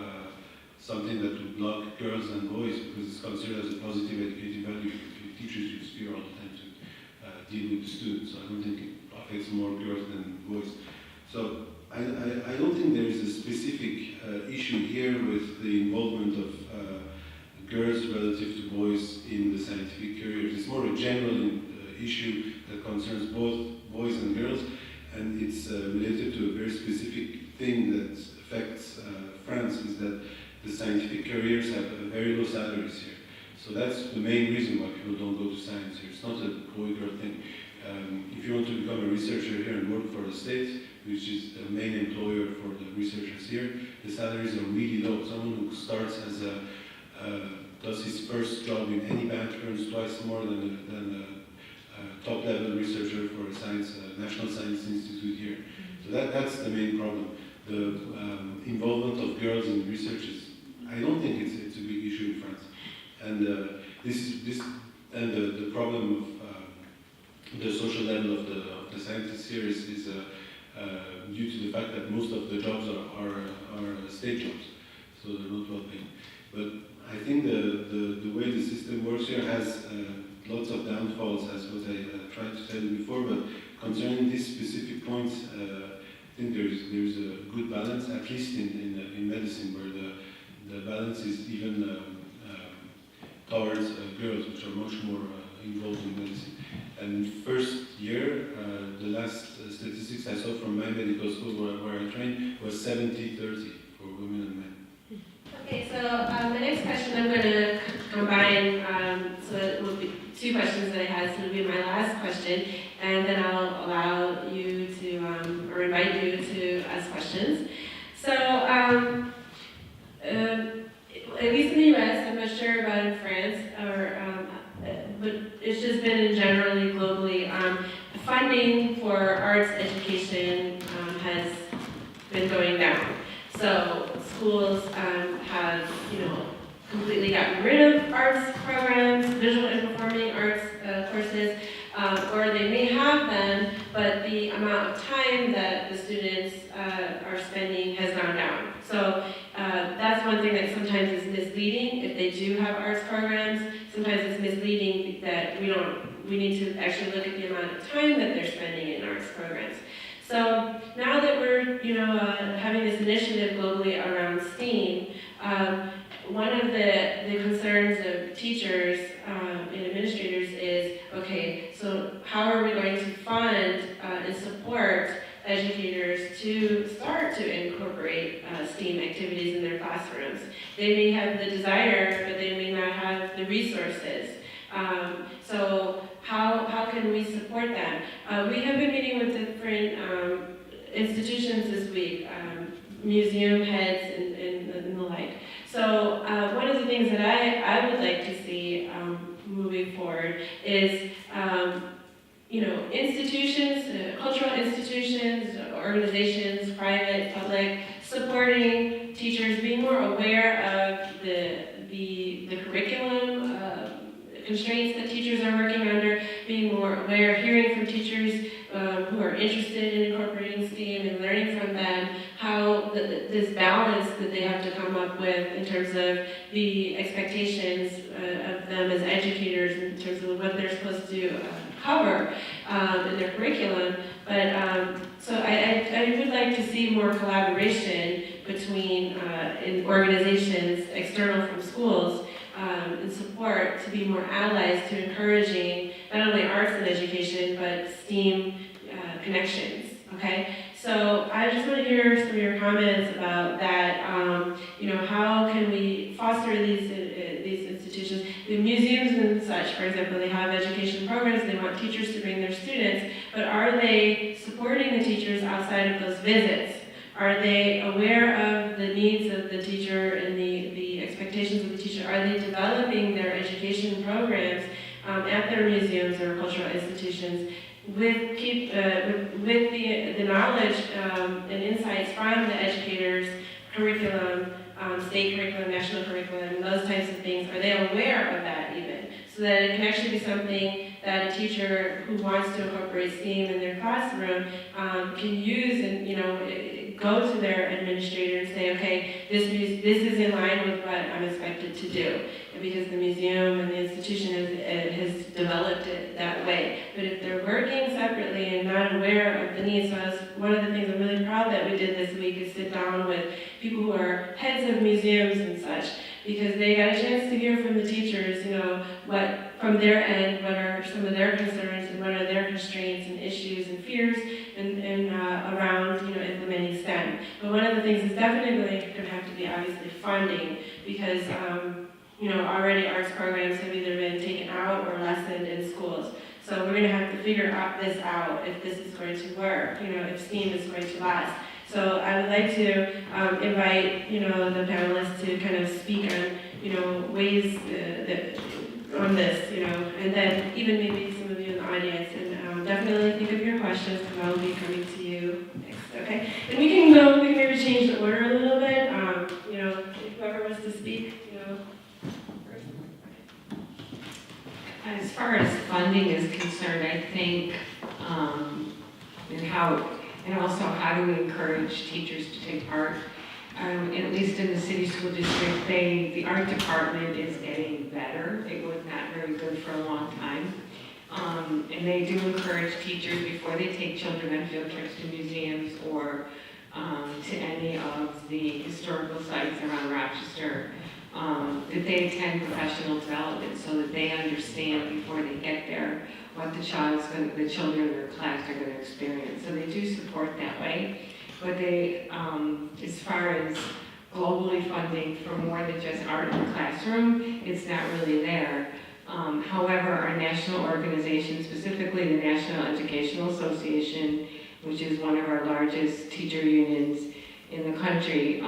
something that would block girls and boys, because it's considered as a positive educative value. If teachers use fear all the time to deal with the students, so I don't think it affects more girls than boys. So I don't think there is a specific issue here with the involvement of girls relative to boys in the scientific careers. It's more a general issue that concerns both boys and girls, and it's related to a very specific thing that affects France, is that the scientific careers have very low salaries here. So that's the main reason why people don't go to science here. It's not a boy-girl thing. If you want to become a researcher here and work for the state, which is the main employer for the researchers here, the salaries are really low. Someone who starts as does his first job in any bank earns twice more than a top-level researcher for a National Science Institute here. So that's the main problem. The involvement of girls in research is, I don't think it's a big issue in France. And the problem of the social level of the scientists here is due to the fact that most of the jobs are state jobs, so they're not well paid. But I think the way the system works here has lots of downfalls, as what I tried to tell you before. But concerning these specific points, I think there's a good balance, at least in medicine, where the balance is even towards girls, which are much more involved in medicine. And first year, the last statistics I saw from my medical school where I trained was 70-30 for women and men. Okay, so the next question I'm going to combine, so it will be two questions that I had, so it'll be my last question, and then I'll allow you to, or invite you to ask questions. So, at least in the US, I'm not sure about in France, but it's just been in generally globally, funding for arts education has been going down. So schools have, completely gotten rid of arts programs, visual and performing arts courses, or they may have them, but the amount of time that the students are spending has gone down. So that's one thing that sometimes is misleading. If they do have arts programs, sometimes it's misleading that we need to actually look at the amount of time that they're spending in arts programs. So now that we're, having this initiative globally around STEAM, one of the concerns of teachers and administrators is, okay, so how are we going to fund and support educators to start to incorporate STEAM activities in their classrooms? They may have the desire, but they may not have the resources. So how can we support them? We have been meeting with different institutions this week, museum heads and the like. So one of the things that I would like to see moving forward is, institutions, cultural institutions, organizations, private, public, supporting teachers, being more aware of the curriculum constraints that teachers are working under, being more aware, hearing from teachers who are interested in incorporating STEAM and learning from them how this balance that they have to come up with in terms of the expectations of them as educators in terms of what they're supposed to cover in their curriculum. But so I would like to see more collaboration between in organizations external from schools and support to be more allies to encouraging not only arts and education but STEAM connections. Okay, so I just want to hear some of your comments about that. How can we foster these institutions? The museums and such, for example, they have education programs. They want teachers to bring their students, but are they supporting the teachers outside of those visits? Are they aware of the needs of the teacher and the expectations of the teacher? Are they developing their education programs at their museums or cultural institutions with the knowledge and insights from the educators, curriculum, state curriculum, national curriculum, those types of things, are they aware of that even? So that it can actually be something that a teacher who wants to incorporate STEAM in their classroom can use and, go to their administrator and say, okay, this is in line with what I'm expected to do. And because the museum and the institution has developed it that way. But if they're working separately and not aware of the needs, so one of the things I'm really proud that we did this week is sit down with people who are heads of museums and such, because they got a chance to hear from the teachers, what from their end, what are some of their concerns and what are their constraints and issues and fears and around implementing STEM. But one of the things is definitely going to have to be obviously funding, because already arts programs have either been taken out or lessened in schools. So we're going to have to figure this out if this is going to work, if STEAM is going to last. So I would like to invite, the panelists to kind of speak on, ways on this, and then even maybe some of you in the audience, and definitely think of your questions, because I will be coming to you next, okay? And we can maybe change the order a little bit, whoever wants to speak, As far as funding is concerned, I think, and also how do we encourage teachers to take part? At least in the city school district, the art department is getting better. It was not very good for a long time. And they do encourage teachers before they take children on field trips to museums or to any of the historical sites around Rochester, that they attend professional development so that they understand before they get there what the children in their class are going to experience. So they do support that way. But they, as far as globally funding for more than just art in the classroom, it's not really there. However, our national organization, specifically the National Educational Association, which is one of our largest teacher unions in the country,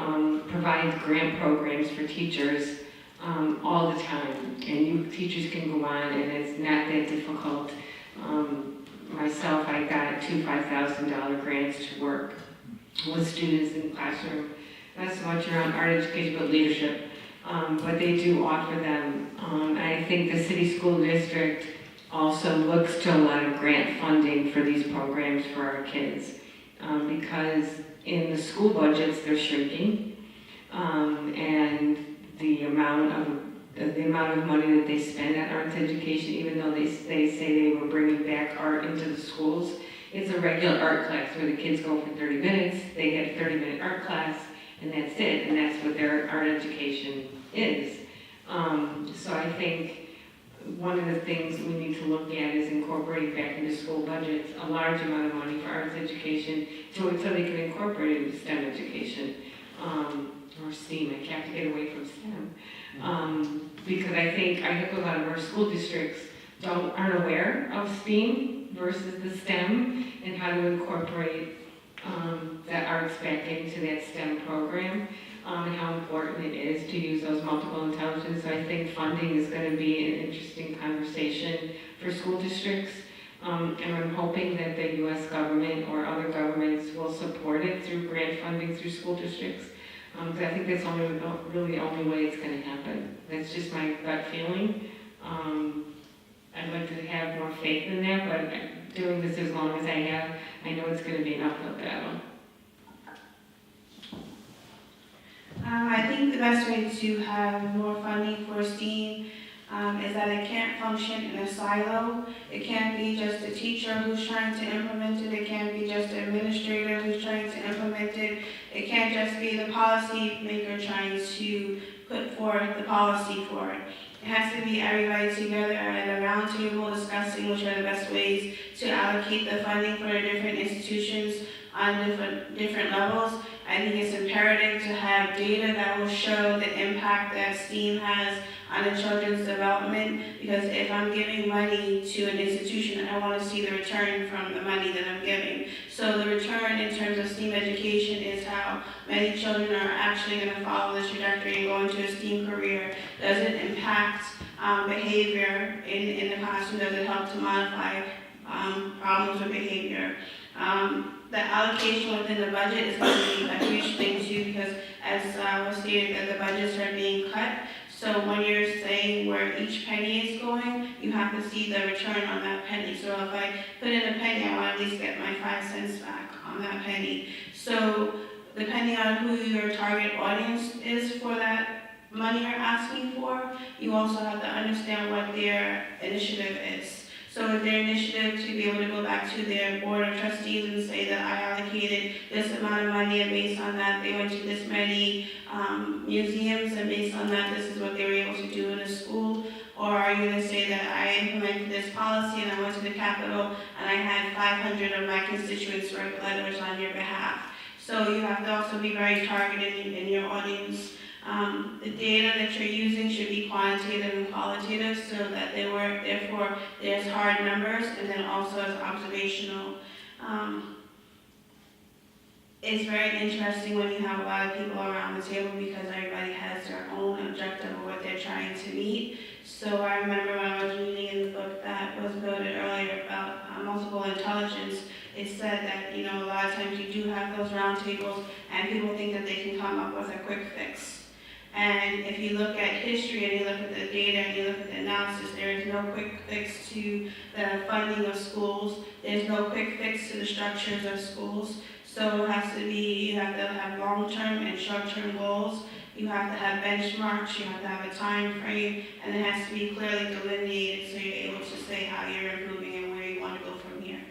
provides grant programs for teachers all the time. And teachers can go on, and it's not that difficult. Myself, I got 2 $5,000 grants to work with students in the classroom, not so much around art education, but leadership. But they do offer them. I think the city school district also looks to a lot of grant funding for these programs for our kids, because in the school budgets they're shrinking, and the amount of money that they spend on arts education, even though they say they were bringing back art into the schools, it's a regular art class where the kids go for 30 minutes, they get a 30-minute art class, and that's it, and that's what their art education is. So I think one of the things we need to look at is incorporating back into school budgets a large amount of money for arts education so they can incorporate it into STEM education, or STEAM. I have to get away from STEM. Because I think a lot of our school districts aren't aware of STEAM versus the STEM and how to incorporate that arts back into that STEM program, and how important it is to use those multiple intelligence. So I think funding is going to be an interesting conversation for school districts, and I'm hoping that the U.S. government or other governments will support it through grant funding through school districts. Because I think that's really the only way it's going to happen. That's just my gut feeling. I'd like to have more faith in that, but doing this as long as I have, I know it's going to be an uphill battle. I think the best way to have more funding for STEAM is that it can't function in a silo. It can't be just a teacher who's trying to implement it. It can't be just an administrator who's trying to implement it. It can't just be the policy maker trying to put forth the policy for it. It has to be everybody together at a round table discussing which are the best ways to allocate the funding for the different institutions on different levels. I think it's imperative to have data that will show the impact that STEAM has on the children's development, because if I'm giving money to an institution, I want to see the return from the money that I'm giving. So the return in terms of STEAM education is how many children are actually going to follow this trajectory and go into a STEAM career. Does it impact behavior in the classroom? Does it help to modify problems with behavior. The allocation within the budget is going to be a huge thing too, because as was stated, that the budgets are being cut. So when you're saying where each penny is going, you have to see the return on that penny. So if I put in a penny, I want to at least get my 5 cents back on that penny. So depending on who your target audience is for that money you're asking for, you also have to understand what their initiative is. So if their initiative to be able to go back to their board of trustees and say that I allocated this amount of money, and based on that they went to this many museums, and based on that this is what they were able to do in a school, or are you going to say that I implemented this policy and I went to the Capitol and I had 500 of my constituents write letters on your behalf. So you have to also be very targeted in your audience. The data that you're using should be quantitative and qualitative, so that therefore there's hard numbers, and then also as observational. It's very interesting when you have a lot of people around the table, because everybody has their own objective of what they're trying to meet. So I remember when I was reading in the book that was voted earlier about multiple intelligence, it said that, you know, a lot of times you do have those round tables and people think that they can come up with a quick fix. And if you look at history and you look at the data and you look at the analysis, there is no quick fix to the funding of schools. There's no quick fix to the structures of schools. So it has to be, you have to have long-term and short-term goals. You have to have benchmarks, you have to have a time frame, and it has to be clearly delineated so you're able to say how you're improving and where you want to go from here.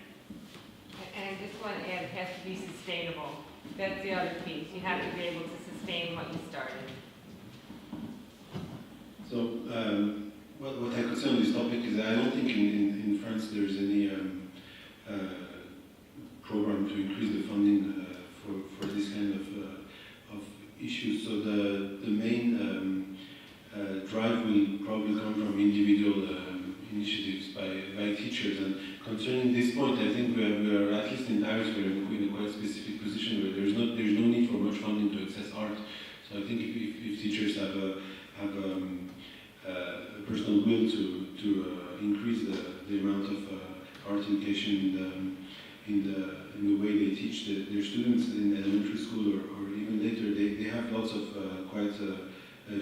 And I just want to add, it has to be sustainable. That's the other piece. You have to be able to sustain what you started. So, what I could say on this topic is that I don't think in France there's any program to increase the funding for this kind of issues. So the main drive will probably come from individual initiatives by teachers. And concerning this point, I think we are at least in Paris, we're in a quite specific position where there's no need for much funding to access art. So I think if teachers have a personal will to increase the amount of art education in the way they teach their students in elementary school or even later, they have lots of quite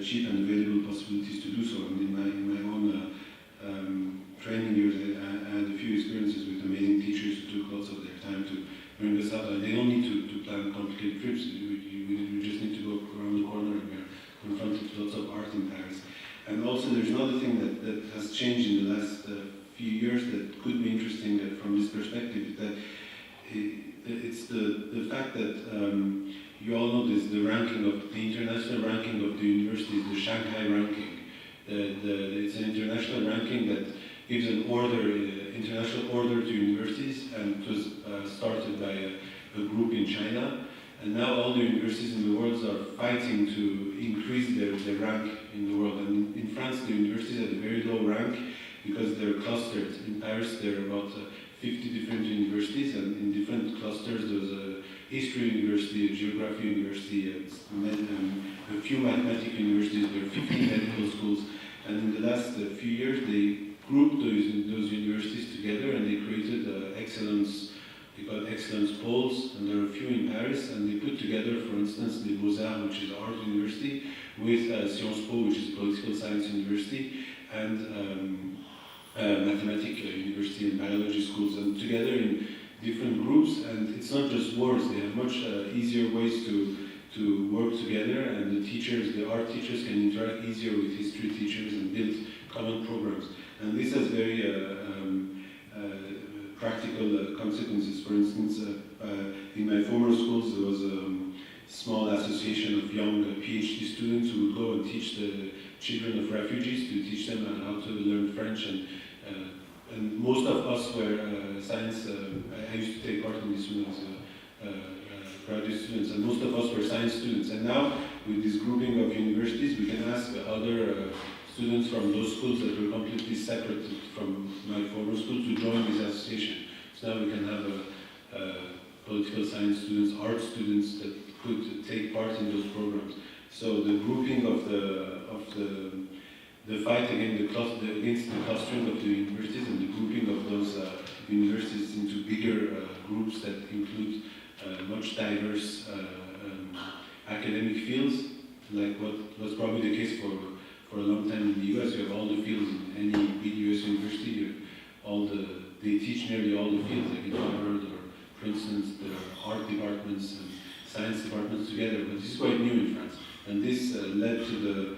cheap and available possibilities to do so. And in my own training years, I had a few experiences with amazing teachers who took lots of their time to bring this up. And they don't need to plan complicated trips. You just need to go around the corner and we're confronted with lots of art in Paris. And also there's another thing that has changed in the last few years that could be interesting from this perspective, is that it's the fact that you all know this, the international ranking of the universities, the Shanghai ranking. It's an international ranking that gives an international order to universities, and it was started by a group in China. And now all the universities in the world are fighting to increase their rank in the world. And in France, the universities have a very low rank because they're clustered. In Paris, there are about 50 different universities, and in different clusters, there's a history university, a geography university, a few mathematics universities, there are 15 medical schools. And in the last few years, they grouped those universities together, and they created excellence. They got excellence poles, and there are a few in Paris, and they put together, for instance, the Beaux-Arts, which is an art university, with Sciences Po, which is a political science university, and mathematics university and biology schools, and together in different groups. And it's not just words; they have much easier ways to work together, and the art teachers can interact easier with history teachers and build common programs. And this has very practical consequences. For instance, in my former schools, there was a small association of young PhD students who would go and teach the children of refugees, to teach them how to learn French. And most of us were science. I used to take part in this when I was graduate students, and most of us were science students. And now, with this grouping of universities, we can ask other students from those schools that were completely separate from my former school to join this association. So now we can have political science students, art students that could take part in those programs. So the grouping of the fight against the clustering of the universities, and the grouping of of those universities into bigger groups that include much diverse academic fields, like what was probably the case for a long time in the US. You have all the fields in any big US university. They teach nearly all the fields, like in Harvard or Princeton. There are art departments and science departments together, but this is quite new in France. And this led to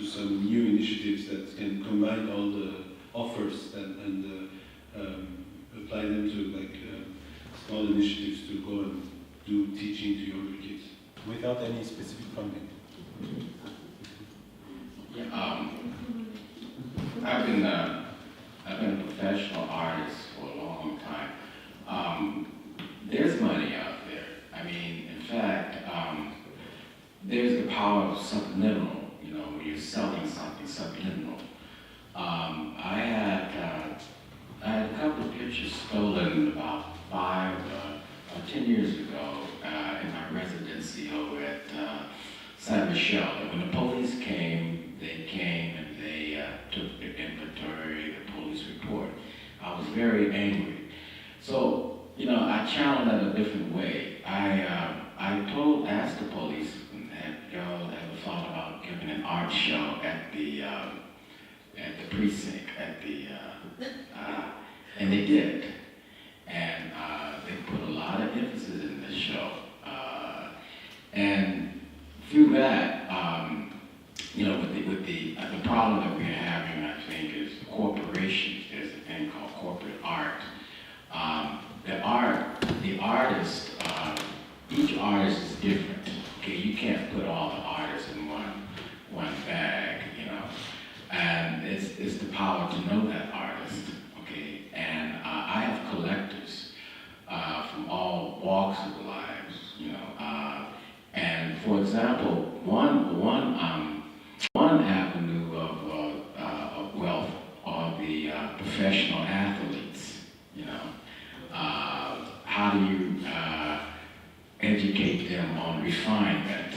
some new initiatives that can combine all the offers and apply them to small initiatives to go and do teaching to younger kids without any specific funding. Yeah, I've been a professional artist for a long time. There's money out there. I mean, in fact, there's the power of subliminal, when you're selling something subliminal. I had a couple of pictures stolen about 5 or 10 years ago in my residency over at Saint Michel. And when the police came, they came and they took the inventory, the police report. I was very angry. So, I channeled that a different way. I asked the police, have y'all ever thought about giving an art show at the precinct, and they did. And they put a lot of emphasis in this show. And through that, with the problem that we're having, I think, is corporations. There's a thing called corporate art. The artist, each artist is different. Okay, you can't put all the artists in one bag, And it's the power to know that artist. Okay, and I have collectors from all walks of lives, and for example, one avenue of wealth are the professional athletes. How do you educate them on refinement?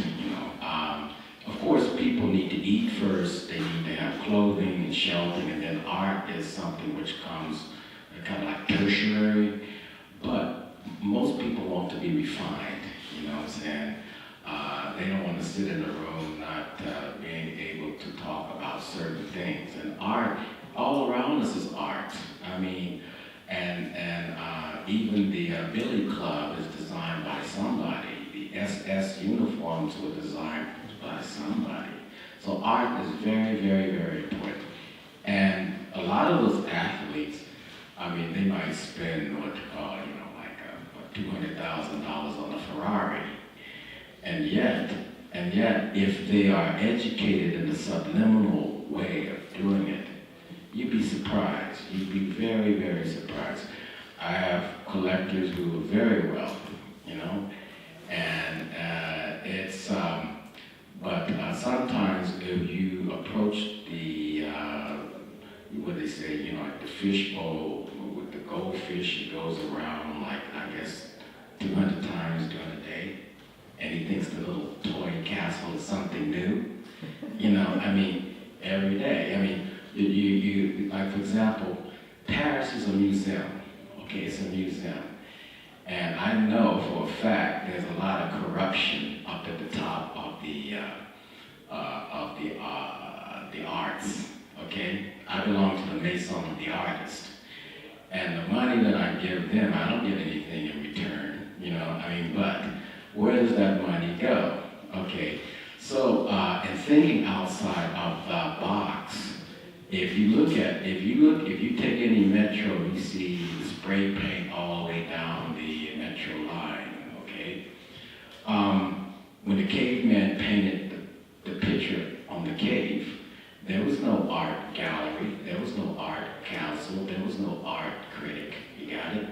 Of course, people need to eat first. They need to have clothing and shelter, and then art is something which comes kind of like tertiary. But most people want to be refined. You know what I'm saying? They don't want to sit in a room not being able to talk about certain things. And art, all around us is art. I mean, and even the Billy Club is designed by somebody. The SS uniforms were designed by somebody. So art is very, very, very important. And a lot of those athletes, I mean, they might spend what you call, $200,000 on a Ferrari. And yet, if they are educated in the subliminal way of doing it, you'd be surprised. You'd be very, very surprised. I have collectors who are very wealthy, and but sometimes if you approach the, what they say, like the fish bowl with the goldfish, it goes around 200 times during the day, and he thinks the little toy castle is something new. Every day. You like, for example, Paris is a museum. Okay, it's a museum. And I know for a fact there's a lot of corruption up at the top of the arts. Okay, I belong to the Maison of the Artist, and the money that I give them, I don't get anything in return. But where does that money go? Okay, so and thinking outside of the box. If you take any metro, you see the spray paint all the way down the metro line, okay? When the caveman painted the picture on the cave, there was no art gallery, there was no art council, there was no art critic, you got it?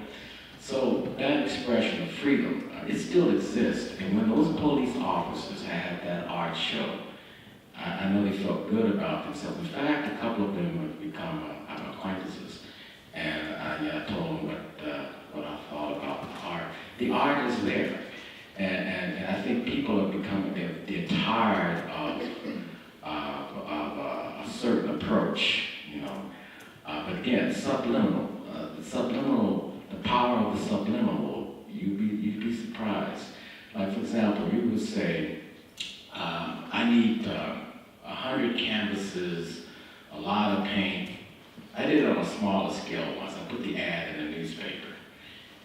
So that expression of freedom, it still exists. And when those police officers had that art show, I know they felt good about themselves. In fact, a couple of them have become acquaintances, and I told them what I thought about the art. The art is there, and I think people have become they're tired of a certain approach, But again, the power of the subliminal, you'd be surprised. Like for example, you would say, I need 100 canvases, a lot of paint. I did it on a smaller scale once. I put the ad in the newspaper,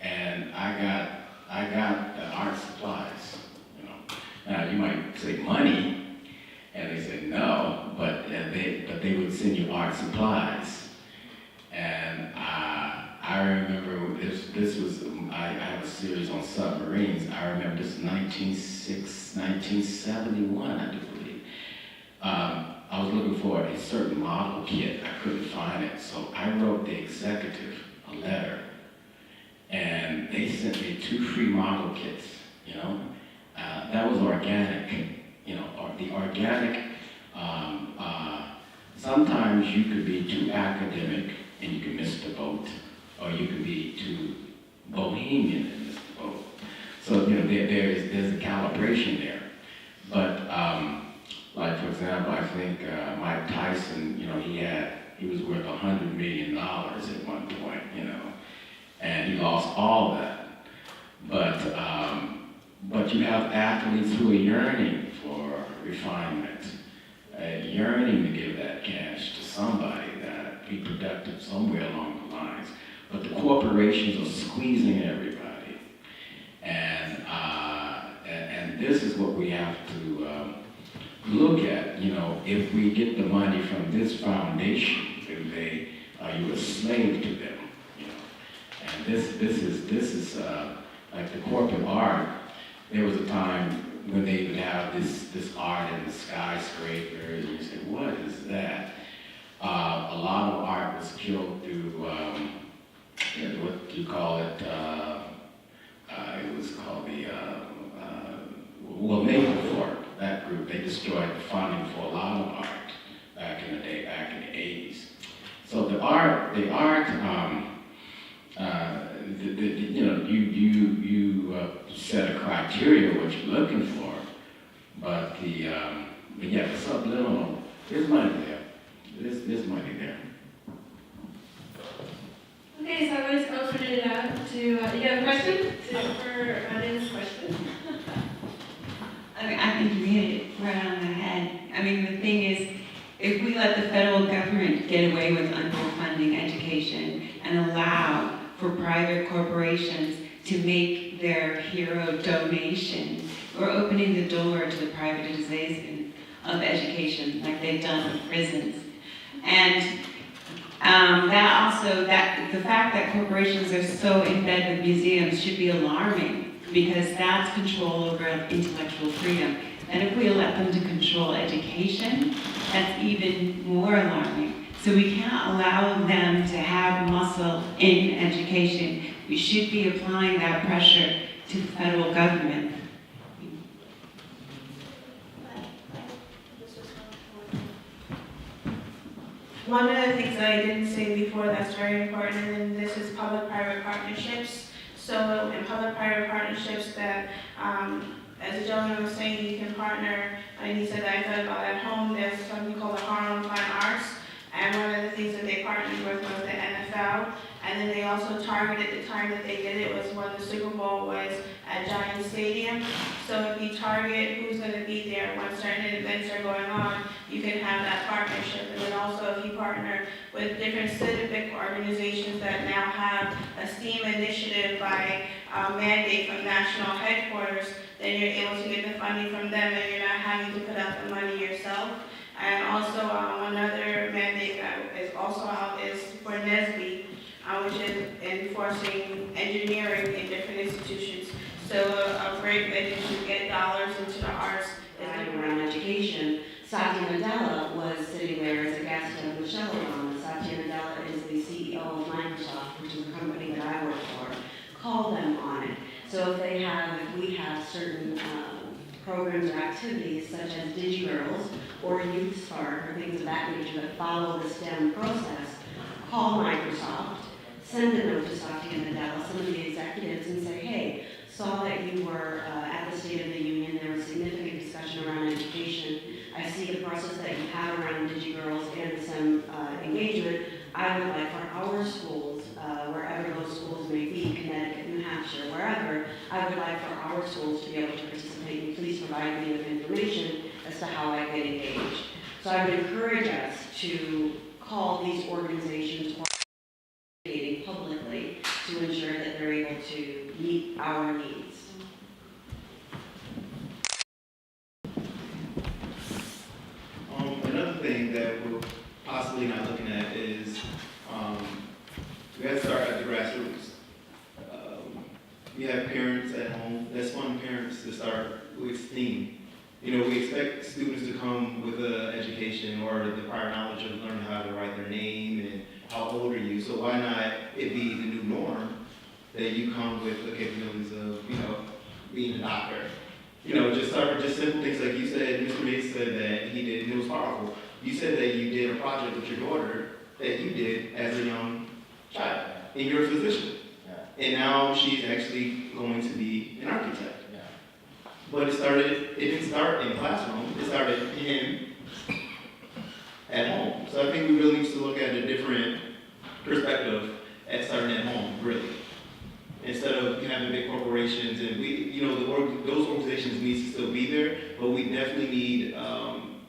and I got the art supplies. You know, now you might say money, and they said no, but they would send you art supplies. And I remember this was I have a series on submarines. I remember this was 1971, I do believe. I was looking for a certain model kit. I couldn't find it, so I wrote the executive a letter, and they sent me 2 free model kits. You know, that was organic. You know, or the organic. Sometimes you could be too academic and you can miss the boat, or you can be too bohemian and miss the boat. So you know, there's a calibration there. But like for example, I think Mike Tyson, you know, he was worth $100 million at one point, you know, and he lost all that. But you have athletes who are yearning for refinement, yearning to give that cash to somebody that be productive somewhere along the lines. But the corporations are squeezing everybody, and this is what we have to look at. You know, if we get the money from this foundation, then are you a slave to them? You know, and this is like the corporate art. There was a time when they would have this art in the skyscrapers, and you say, what is that? A lot of art was killed through, what do you call it? It was called Maplethorpe, that group. They destroyed the funding for a lot of art back in the day, back in the 80s. So the art, you know, you set a criteria what you're looking for, but yeah, the subliminal, there's money there. There's money there. Okay, so I'm going to open it up to, you have a question? For audience question? I think you hit it right on the head. I mean, the thing is, if we let the federal government get away with underfunding education and allow for private corporations to make their hero donations, we're opening the door to the privatization of education, like they've done with prisons. And the fact that corporations are so in bed with museums should be alarming, because that's control over intellectual freedom. And if we let them to control education, that's even more alarming. So we can't allow them to have muscle in education. We should be applying that pressure to the federal government. One of the things that I didn't say before that's very important, and this is public-private partnerships. So in public-private partnerships that, as the gentleman was saying, you can partner, and he said that I thought about at home, there's something called the Harlem Fine Arts, and one of the things that they partnered with was the NFL, and then they also targeted the time that they did it was when the Super Bowl was at Giant Stadium. So if you target who's going to be there when certain events are going on, you can have that partnership. And then also if you partner with different civic organizations that now have a STEAM initiative by mandate from national headquarters, then you're able to get the funding from them and you're not having to put out the money yourself. And also another mandate that is also out is for NSBE, which is enforcing engineering in different institutions. So a great way to get dollars into the arts is around education. Satya Nadella was sitting there as a guest of Michelle Obama. Satya Nadella is the CEO of Microsoft, which is a company that I work for. Call them on it. So if we have certain programs or activities such as DigiGirls or Youth Spark or things of that nature that follow the STEM process, call Microsoft, send a note to Satya Nadella, some of the executives, and say, hey, saw that you were at the State of the Union, there was significant discussion around education. I see the process that you have around DigiGirls and some engagement. I would like for provide me with information as to how I get engaged. So I would encourage us to call these organizations or communicating publicly to ensure that they're able to meet our needs. Another thing that we're possibly not looking at is we have to start at the grassroots. We have parents at home. Let's fund parents to start with STEAM. You know, we expect students to come with an education or the prior knowledge of learning how to write their name and how old are you. So why not it be the new norm that you come with the capabilities of, you know, being a doctor. You know, just start with just simple things like you said. Mr. Bates said that he did, and it was powerful. You said that you did a project with your daughter that you did as a young child, and you're a physician. And now she's actually going to be an architect. But it didn't start in the classroom, it started in at home. So I think we really need to look at a different perspective at starting at home, really. Instead of having big corporations, and those organizations need to still be there, but we definitely need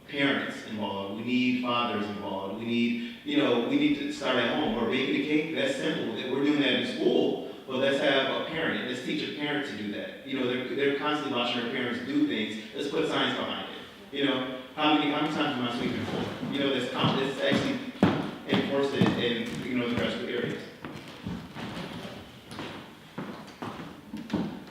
parents involved. We need fathers involved. We need to start at home. Or baking a cake, that's simple. We're doing that in school, but let's have a parent. Let's teach a parent to do that. You know, they're constantly watching their parents do things. Let's put science behind it. You know, how many times am I sweeping for? You know, let's actually enforce it in the grassroots areas.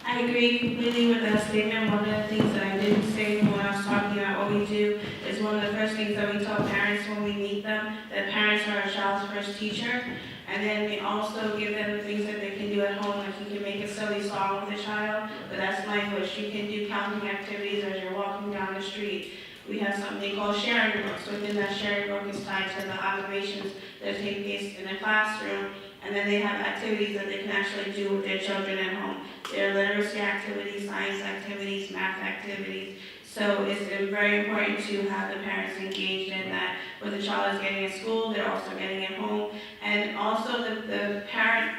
I agree completely with that statement. One of the things that I didn't say when I was talking about what we do is one of the first things that we tell parents when we meet them, that parents are a child's first teacher. And then we also give them the things that they can do at home, like you can make a silly song with a child, but that's language. You can do counting activities as you're walking down the street. We have something called sharing books. Within that sharing book is tied to the observations that take place in the classroom. And then they have activities that they can actually do with their children at home. There are literacy activities, science activities, math activities. So it's very important to have the parents engaged in that. What the child is getting at school, they're also getting at home. And also the parent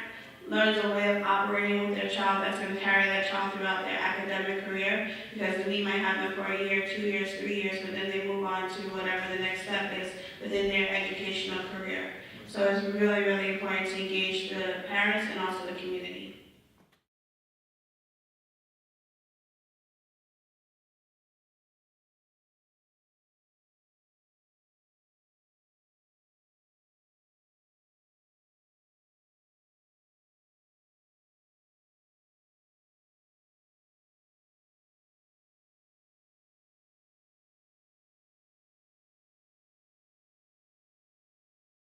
learns a way of operating with their child that's going to carry that child throughout their academic career. Because we might have them for a year, 2 years, 3 years, but then they move on to whatever the next step is within their educational career. So it's really, really important to engage the parents and also the community.